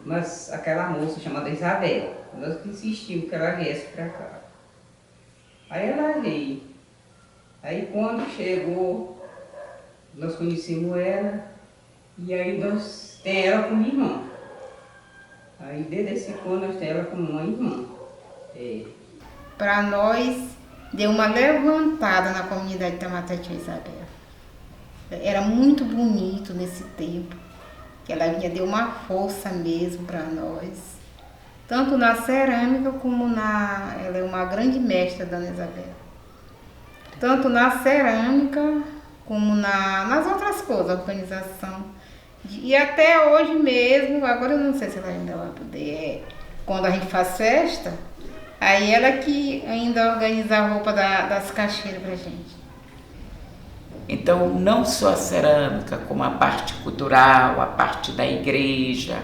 mas aquela moça chamada Isabel. Nós que insistimos que ela viesse para cá. Aí ela veio. Aí quando chegou, nós conhecemos ela e aí nós temos ela como irmã. Aí desde esse quando nós temos ela como uma irmã. Para nós, deu uma levantada na comunidade de Itamatatiba, Isabel. Era muito bonito nesse tempo, que ela vinha, deu uma força mesmo para nós. Tanto na cerâmica como ela é uma grande mestra, Dona Isabel. Tanto na cerâmica como nas outras coisas, organização. E até hoje mesmo, agora eu não sei se ela ainda vai poder, quando a gente faz festa, aí ela que ainda organiza a roupa das caixeiras pra gente. Então, não só a cerâmica, como a parte cultural, a parte da igreja.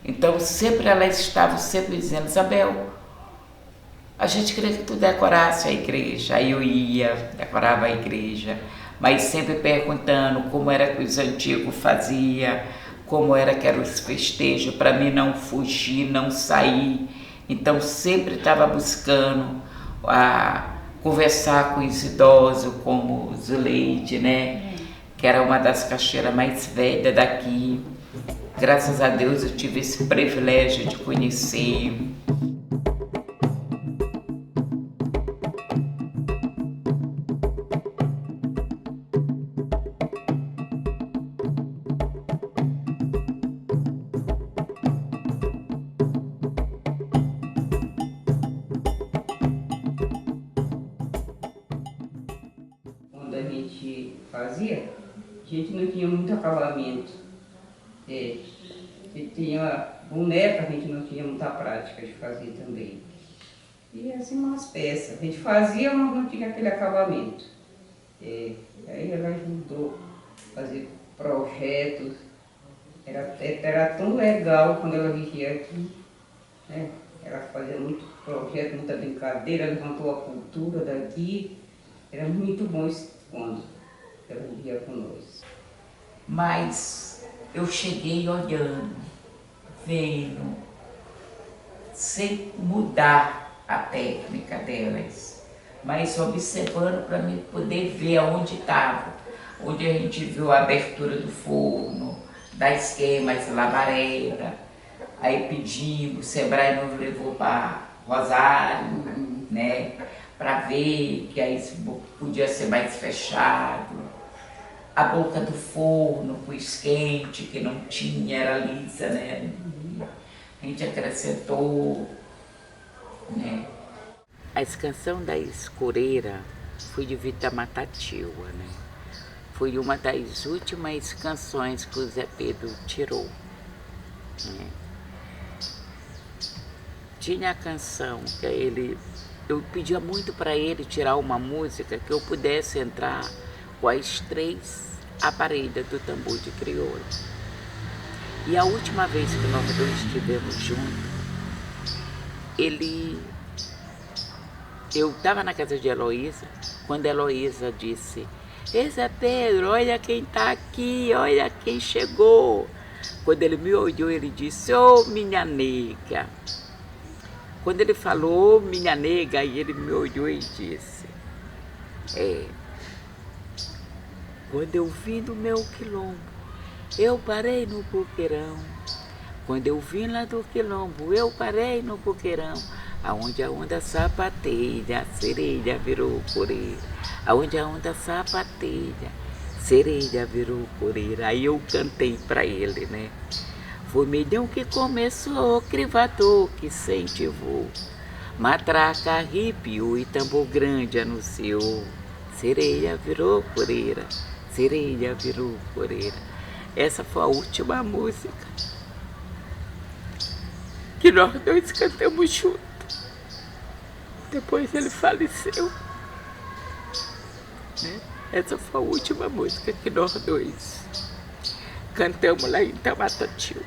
Então, sempre elas estavam sempre dizendo, Isabel, a gente queria que tu decorasse a igreja. Aí eu ia, decorava a igreja, mas sempre perguntando como era que os antigos faziam, como era que eram os festejos, para mim não fugir, não sair. Então, sempre estava buscando conversar com os idosos, como Zuleide, né? Que era uma das caixeiras mais velhas daqui. Graças a Deus eu tive esse privilégio de conhecer. Quando a gente fazia, a gente não tinha muito acabamento. A gente tinha boneca, a gente não tinha muita prática de fazer também. E assim umas peças. A gente fazia, mas não tinha aquele acabamento. Aí ela ajudou a fazer projetos. Era tão legal quando ela vivia aqui. Né? Ela fazia muito projeto, muita brincadeira, levantou a cultura daqui. Era muito bom quando ela vivia com nós. Mas eu cheguei olhando, vendo, sem mudar a técnica delas, mas observando para mim poder ver aonde estava, onde a gente viu a abertura do forno, das queimas, labareda, Aí pedimos, o Sebrae nos levou para Rosário, né? Para ver que aí podia ser mais fechado. A boca do forno, pus quente, que não tinha, era lisa, né? A gente acrescentou, né? A Canção da Escureira foi de Vita Matativa, né? Foi uma das últimas canções que o Zé Pedro tirou, né? Tinha a canção que eu pedia muito para ele tirar uma música que eu pudesse entrar com as 3 aparelhas do tambor de crioula. E a última vez que nós dois estivemos juntos, eu estava na casa de Heloísa, quando Heloísa disse: "Ei, Zé Pedro, olha quem está aqui, olha quem chegou." Quando ele me olhou, ele disse: "Ô, minha nega." Quando ele falou minha nega, aí ele me olhou e disse: "Quando eu vim do meu quilombo, eu parei no buqueirão. Quando eu vim lá do quilombo, eu parei no buqueirão. Aonde a onda sapateia, a sereia virou coreira. Aonde a onda sapateia, sereia virou coreira." Aí eu cantei para ele, né? "Foi milhão que começou, crivador que incentivou, matraca arrepiou e tambor grande anunciou. Sereia virou coreira, sereia virou coreira." Essa foi a última música que nós dois cantamos juntos. Depois ele faleceu, né? Essa foi a última música que nós dois cantamos lá em Tamatatiba,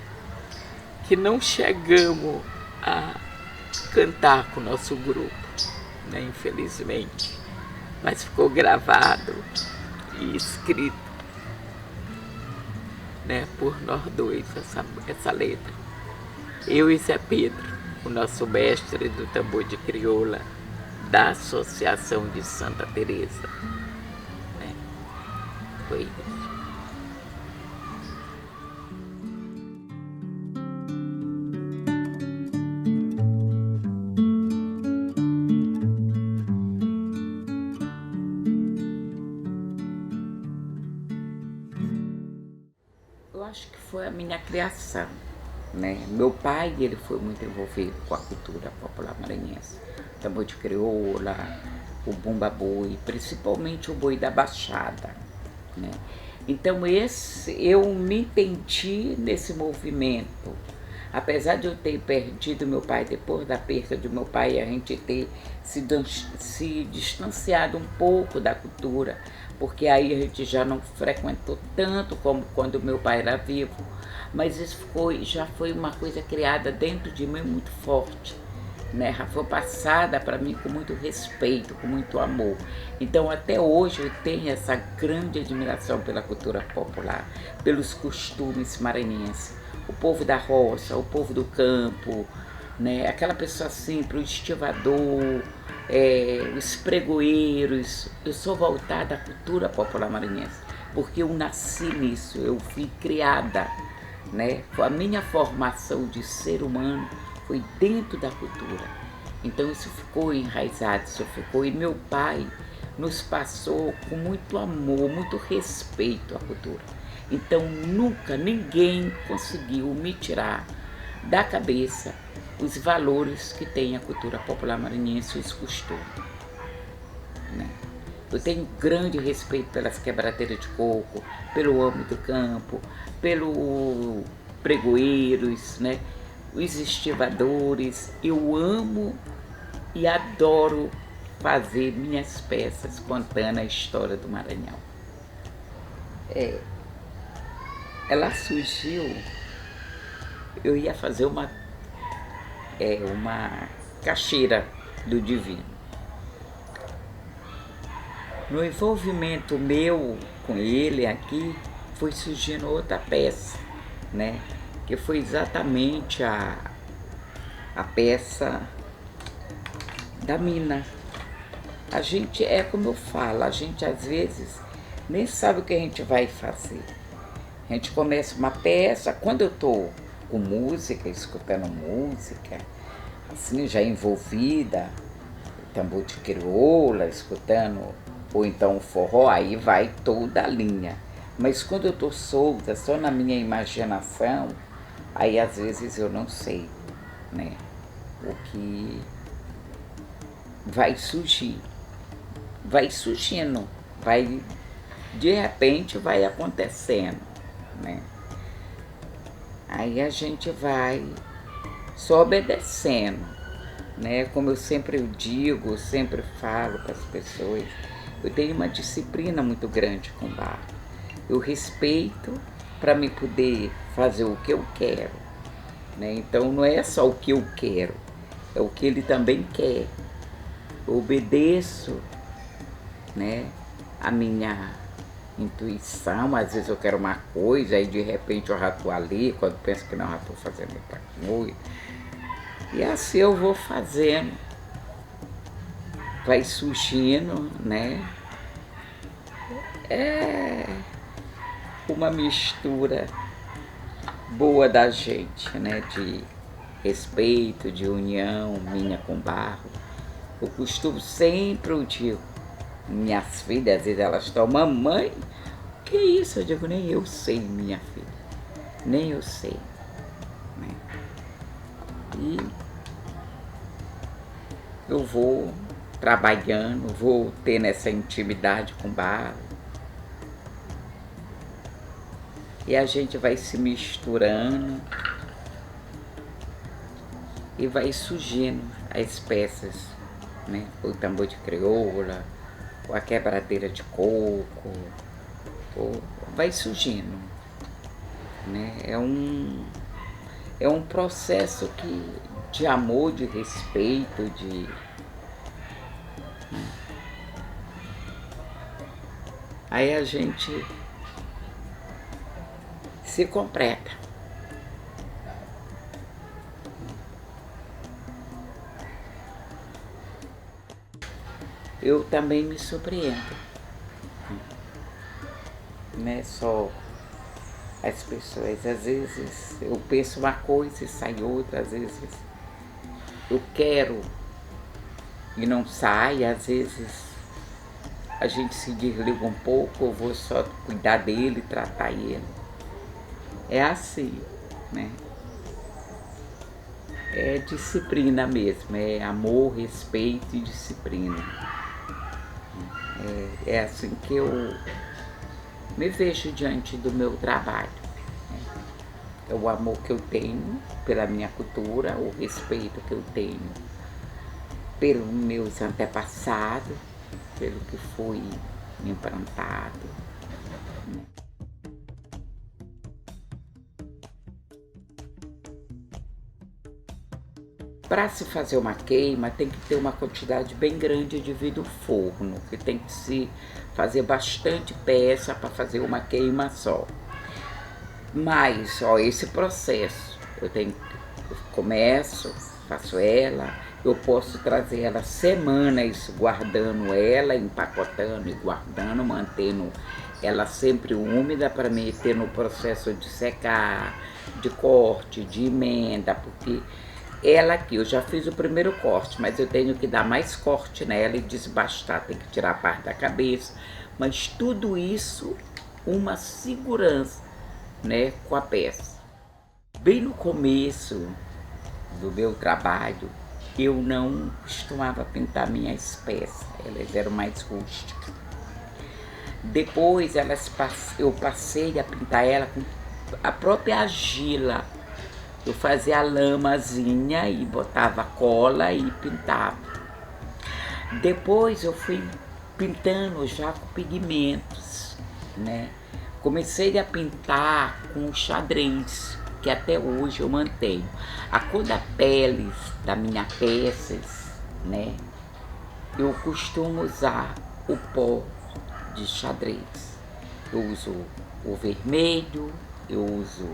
que não chegamos a cantar com o nosso grupo, né, infelizmente, mas ficou gravado e escrito, né, por nós dois, essa letra. Eu e Zé Pedro, o nosso mestre do tambor de crioula da Associação de Santa Teresa, né? Foi isso. Eu acho que foi a minha criação, né? Meu pai, ele foi muito envolvido com a cultura popular maranhense, tambor de crioula, o bumba-boi, principalmente o boi da Baixada, né? Então eu me entendi nesse movimento. Apesar de eu ter perdido meu pai, depois da perda de meu pai, a gente ter se distanciado um pouco da cultura, porque aí a gente já não frequentou tanto como quando meu pai era vivo, mas isso já foi uma coisa criada dentro de mim muito forte, né? Já foi passada para mim com muito respeito, com muito amor. Então até hoje eu tenho essa grande admiração pela cultura popular, pelos costumes maranhenses, o povo da roça, o povo do campo, né? Aquela pessoa simples, o estivador, os pregoeiros. Eu sou voltada à cultura popular maranhense, porque eu nasci nisso, eu fui criada, né? A minha formação de ser humano foi dentro da cultura. Então isso ficou enraizado, isso ficou. E meu pai nos passou com muito amor, muito respeito à cultura. Então nunca ninguém conseguiu me tirar da cabeça os valores que tem a cultura popular maranhense e os costumes, né? Eu tenho grande respeito pelas quebradeiras de coco, pelo homem do campo, pelos pregoeiros, né? Os estivadores. Eu amo e adoro fazer minhas peças contando a história do Maranhão. Ela surgiu, eu ia fazer uma caixeira do Divino. No envolvimento meu com ele aqui, foi surgindo outra peça, né? Que foi exatamente a peça da mina. A gente, como eu falo, a gente às vezes nem sabe o que a gente vai fazer. A gente começa uma peça, quando eu estou com música, escutando música, assim, já envolvida, tambor de crioula, escutando, ou então forró, aí vai toda a linha. Mas quando eu estou solta, só na minha imaginação, aí às vezes eu não sei, né, o que vai surgir. Vai surgindo, vai, de repente vai acontecendo, né? Aí a gente vai só obedecendo, né? Como eu sempre digo, sempre falo para as pessoas, eu tenho uma disciplina muito grande com o barro. Eu respeito para me poder fazer o que eu quero, né? Então não é só o que eu quero, é o que ele também quer. Eu obedeço, né, a minha intuição. Às vezes eu quero uma coisa, aí de repente eu já estou ali, quando penso que não, já estou fazendo outra coisa. E assim eu vou fazendo, vai surgindo, né? É uma mistura boa da gente, né? De respeito, de união minha com o barro. Eu costumo sempre, eu digo, minhas filhas, às vezes elas estão, mamãe, que isso? Eu digo, nem eu sei, minha filha, nem eu sei, né? E eu vou trabalhando, vou tendo essa intimidade com o barro, e a gente vai se misturando e vai surgindo as peças, né? O tambor de crioula, ou a quebradeira de coco, ou vai surgindo, né? É um processo de amor, de respeito, aí a gente se completa. Eu também me surpreendo, não é só as pessoas. Às vezes eu penso uma coisa e sai outra, às vezes eu quero e não sai, às vezes a gente se desliga um pouco, eu vou só cuidar dele, tratar ele. É assim, né? É disciplina mesmo, é amor, respeito e disciplina. É assim que eu me vejo diante do meu trabalho, né? É o amor que eu tenho pela minha cultura, o respeito que eu tenho pelos meus antepassados, pelo que foi implantado, né? Para se fazer uma queima, tem que ter uma quantidade bem grande de vidro forno, que tem que se fazer bastante peça para fazer uma queima só. Mas, ó, esse processo, eu começo, faço ela, eu posso trazer ela semanas guardando ela, empacotando e guardando, mantendo ela sempre úmida para me ter no processo de secar, de corte, de emenda, porque ela aqui, eu já fiz o primeiro corte, mas eu tenho que dar mais corte nela e desbastar, tem que tirar a parte da cabeça. Mas tudo isso, uma segurança, né, com a peça. Bem no começo do meu trabalho, eu não costumava pintar minhas peças, elas eram mais rústicas. Depois eu passei a pintar ela com a própria argila. Eu fazia a lamazinha e botava cola e pintava. Depois eu fui pintando já com pigmentos, né? Comecei a pintar com xadrez, que até hoje eu mantenho. A cor da pele da minha peças, né? Eu costumo usar o pó de xadrez. Eu uso o vermelho, eu uso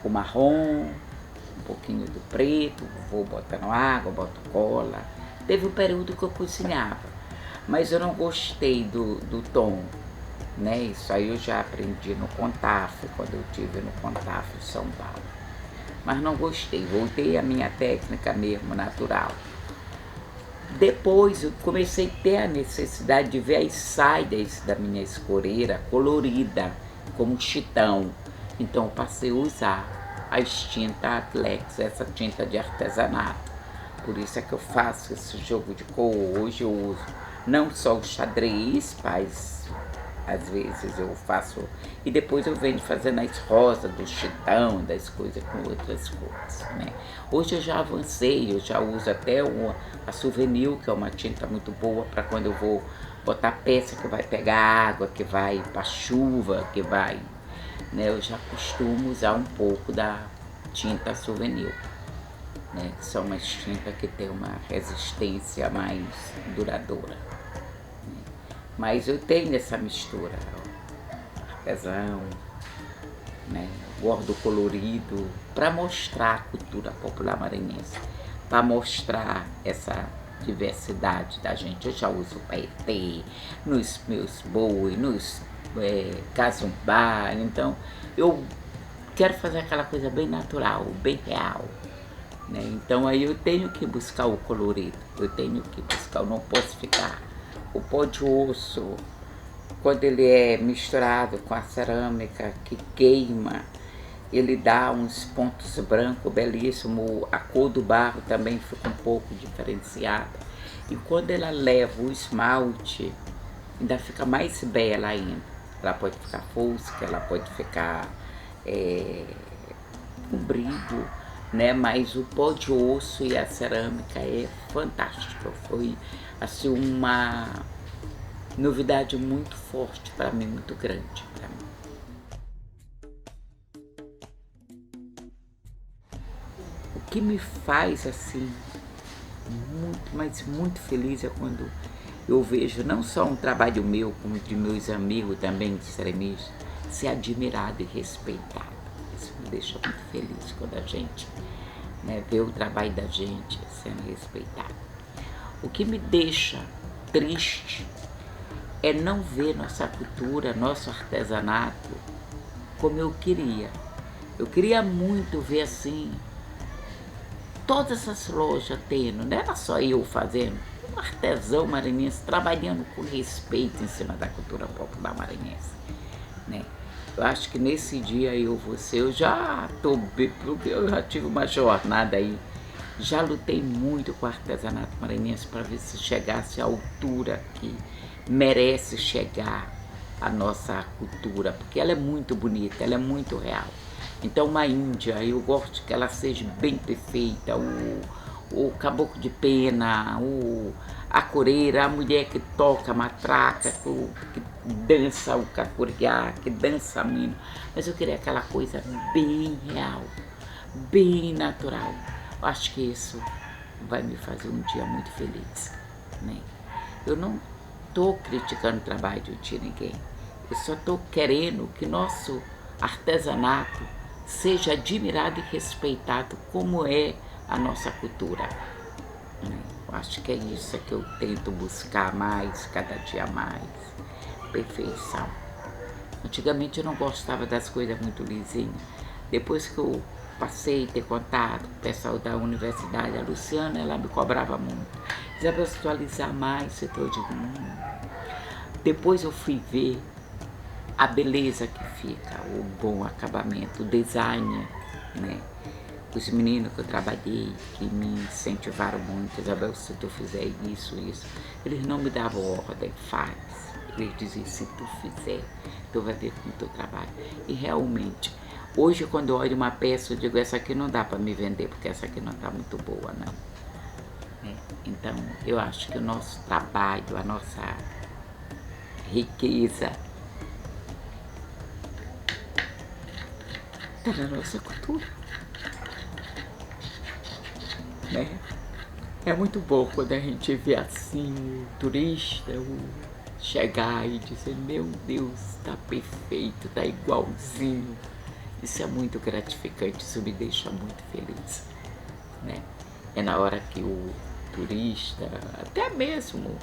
o marrom, um pouquinho do preto, vou botando água, boto cola. Teve um período que eu cozinhava, mas eu não gostei do tom, né? Isso aí eu já aprendi no Contaf, quando eu estive no Contaf em São Paulo. mas não gostei, voltei à minha técnica mesmo, natural. Depois eu comecei a ter a necessidade de ver as saidas da minha escoreira colorida, como chitão. Então eu passei a usar as tintas Atlex, essa tinta de artesanato. Por isso é que eu faço esse jogo de cor. Hoje eu uso não só o xadrez, mas às vezes eu faço... E depois eu venho fazendo as rosas do chitão, das coisas com outras cores, né? Hoje eu já avancei, eu já uso até a Souvenir, que é uma tinta muito boa para quando eu vou botar peça que vai pegar água, que vai para chuva, que vai... Né? Eu já costumo usar um pouco da tinta Souvenir, né? Que são umas tintas que tem uma resistência mais duradoura. Mas eu tenho essa mistura, artesão, né, bordo colorido, para mostrar a cultura popular maranhense, para mostrar essa diversidade da gente. Eu já uso paetê nos meus boi, nos casumbá, então eu quero fazer aquela coisa bem natural, bem real, né? Então aí eu tenho que buscar o colorido, eu tenho que buscar, eu não posso ficar... O pó de osso, quando ele é misturado com a cerâmica que queima, ele dá uns pontos brancos belíssimos, a cor do barro também fica um pouco diferenciada. E quando ela leva o esmalte, ainda fica mais bela ainda. Ela pode ficar fosca, ela pode ficar com brilho, né? Mas o pó de osso e a cerâmica é fantástico. Foi assim uma novidade muito forte para mim, muito grande para mim. O que me faz assim muito, mas muito feliz é quando eu vejo não só um trabalho meu, como de meus amigos também de ceremistas, ser admirado e respeitado. Isso me deixa muito feliz quando a gente, né, vê o trabalho da gente sendo respeitado. O que me deixa triste é não ver nossa cultura, nosso artesanato como eu queria. Eu queria muito ver assim, todas essas lojas tendo, não era só eu fazendo, um artesão maranhense trabalhando com respeito em cima da cultura popular maranhense, né? Eu acho que nesse dia eu já porque eu já tive uma jornada aí. Já lutei muito com o artesanato maranhense para ver se chegasse à altura que merece chegar a nossa cultura, porque ela é muito bonita, ela é muito real. Então uma Índia, eu gosto que ela seja bem perfeita, o caboclo de pena, a coreira, a mulher que toca a matraca, que dança o cacuriá, que dança a mina. Mas eu queria aquela coisa bem real, bem natural. Eu acho que isso vai me fazer um dia muito feliz, né? Eu não estou criticando o trabalho de ninguém, eu só estou querendo que nosso artesanato seja admirado e respeitado como é a nossa cultura, né? Eu acho que é isso que eu tento buscar mais, cada dia mais, perfeição. Antigamente eu não gostava das coisas muito lisinhas. Depois que eu passei a ter contato com o pessoal da universidade, a Luciana, ela me cobrava muito. Isabel, se atualizar mais, você todo de Depois eu fui ver a beleza que fica, o bom acabamento, o design, né? Os meninos que eu trabalhei, que me incentivaram muito, Isabel, se tu fizer isso, eles não me davam ordem, faz. Eles diziam, se tu fizer, tu vai ver como teu trabalho. E realmente, hoje, quando eu olho uma peça, eu digo, essa aqui não dá para me vender, porque essa aqui não está muito boa, não. Então, eu acho que o nosso trabalho, a nossa riqueza, está na nossa cultura, né? É muito bom quando a gente vê assim, o turista, chegar e dizer, meu Deus, está perfeito, está igualzinho. Isso é muito gratificante, isso me deixa muito feliz, né? É na hora que o turista, até mesmo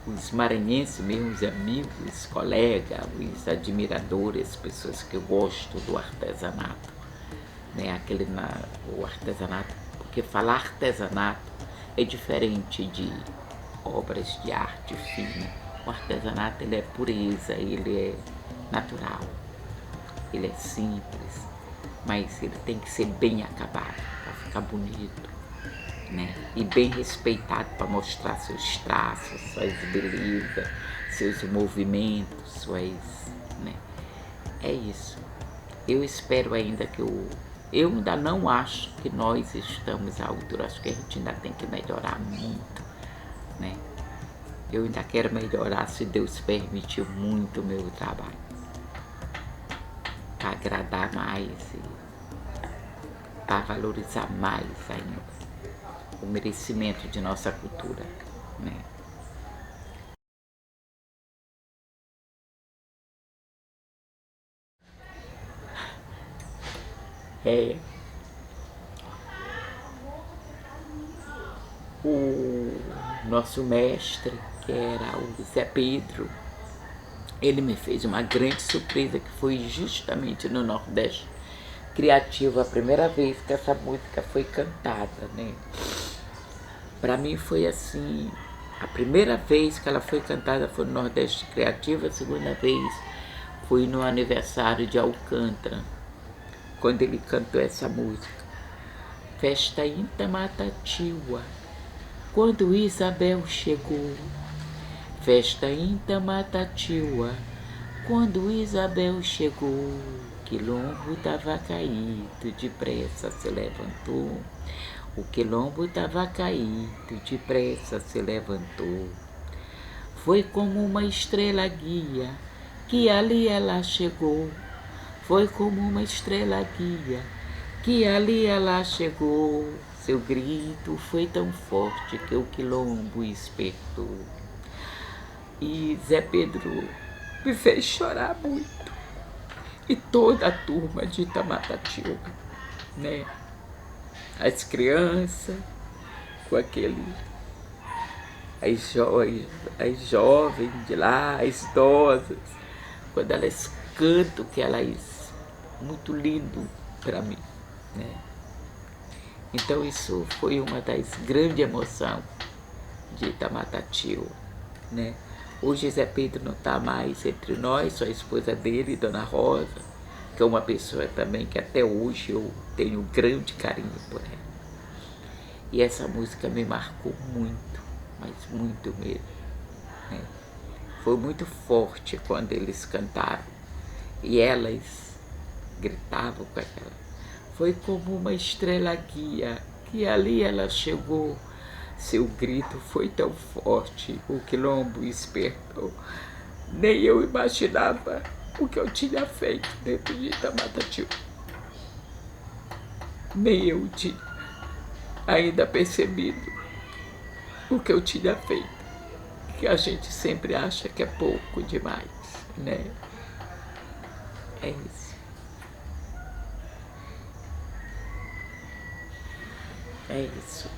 os maranhenses, meus amigos, colegas, os admiradores, pessoas que gostam do artesanato, né? O artesanato, porque falar artesanato é diferente de obras de arte fina. O artesanato, ele é pureza, ele é natural, ele é simples, mas ele tem que ser bem acabado para ficar bonito, né? E bem respeitado para mostrar seus traços, suas belezas, seus movimentos, né? É isso. Eu espero ainda que eu ainda não acho que nós estamos à altura, acho que a gente ainda tem que melhorar muito, né? Eu ainda quero melhorar, se Deus permitir, muito o meu trabalho, para agradar mais e para valorizar mais ainda o merecimento de nossa cultura, né? O nosso mestre, que era o Zé Pedro, ele me fez uma grande surpresa, que foi justamente no Nordeste Criativo, a primeira vez que essa música foi cantada, né? Para mim foi assim, a primeira vez que ela foi cantada foi no Nordeste Criativo, a segunda vez foi no aniversário de Alcântara, quando ele cantou essa música. Festa em Tamatatiua, quando Isabel chegou. Festa em Tamatatiua, quando Isabel chegou. Quilombo tava caído, depressa se levantou. O quilombo tava caído, depressa se levantou. Foi como uma estrela guia, que ali ela chegou. Foi como uma estrela guia, que ali ela chegou. Seu grito foi tão forte que o quilombo espertou. E Zé Pedro me fez chorar muito. E toda a turma de Tamatatiua, né? As crianças, com as jovens de lá, as idosas, quando elas cantam, que elas, muito lindo para mim, né? Então isso foi uma das grandes emoções de Tamatatiua, né? Hoje Zé Pedro não está mais entre nós, só a esposa dele, Dona Rosa, que é uma pessoa também que até hoje eu tenho grande carinho por ela. E essa música me marcou muito, mas muito mesmo, né? Foi muito forte quando eles cantaram e elas gritavam com aquela. Foi como uma estrela guia, que ali ela chegou. Seu grito foi tão forte, o quilombo espertou. Nem eu imaginava o que eu tinha feito dentro de Tamatatiua. Nem eu tinha ainda percebido o que eu tinha feito. Que a gente sempre acha que é pouco demais, né? É isso. É isso.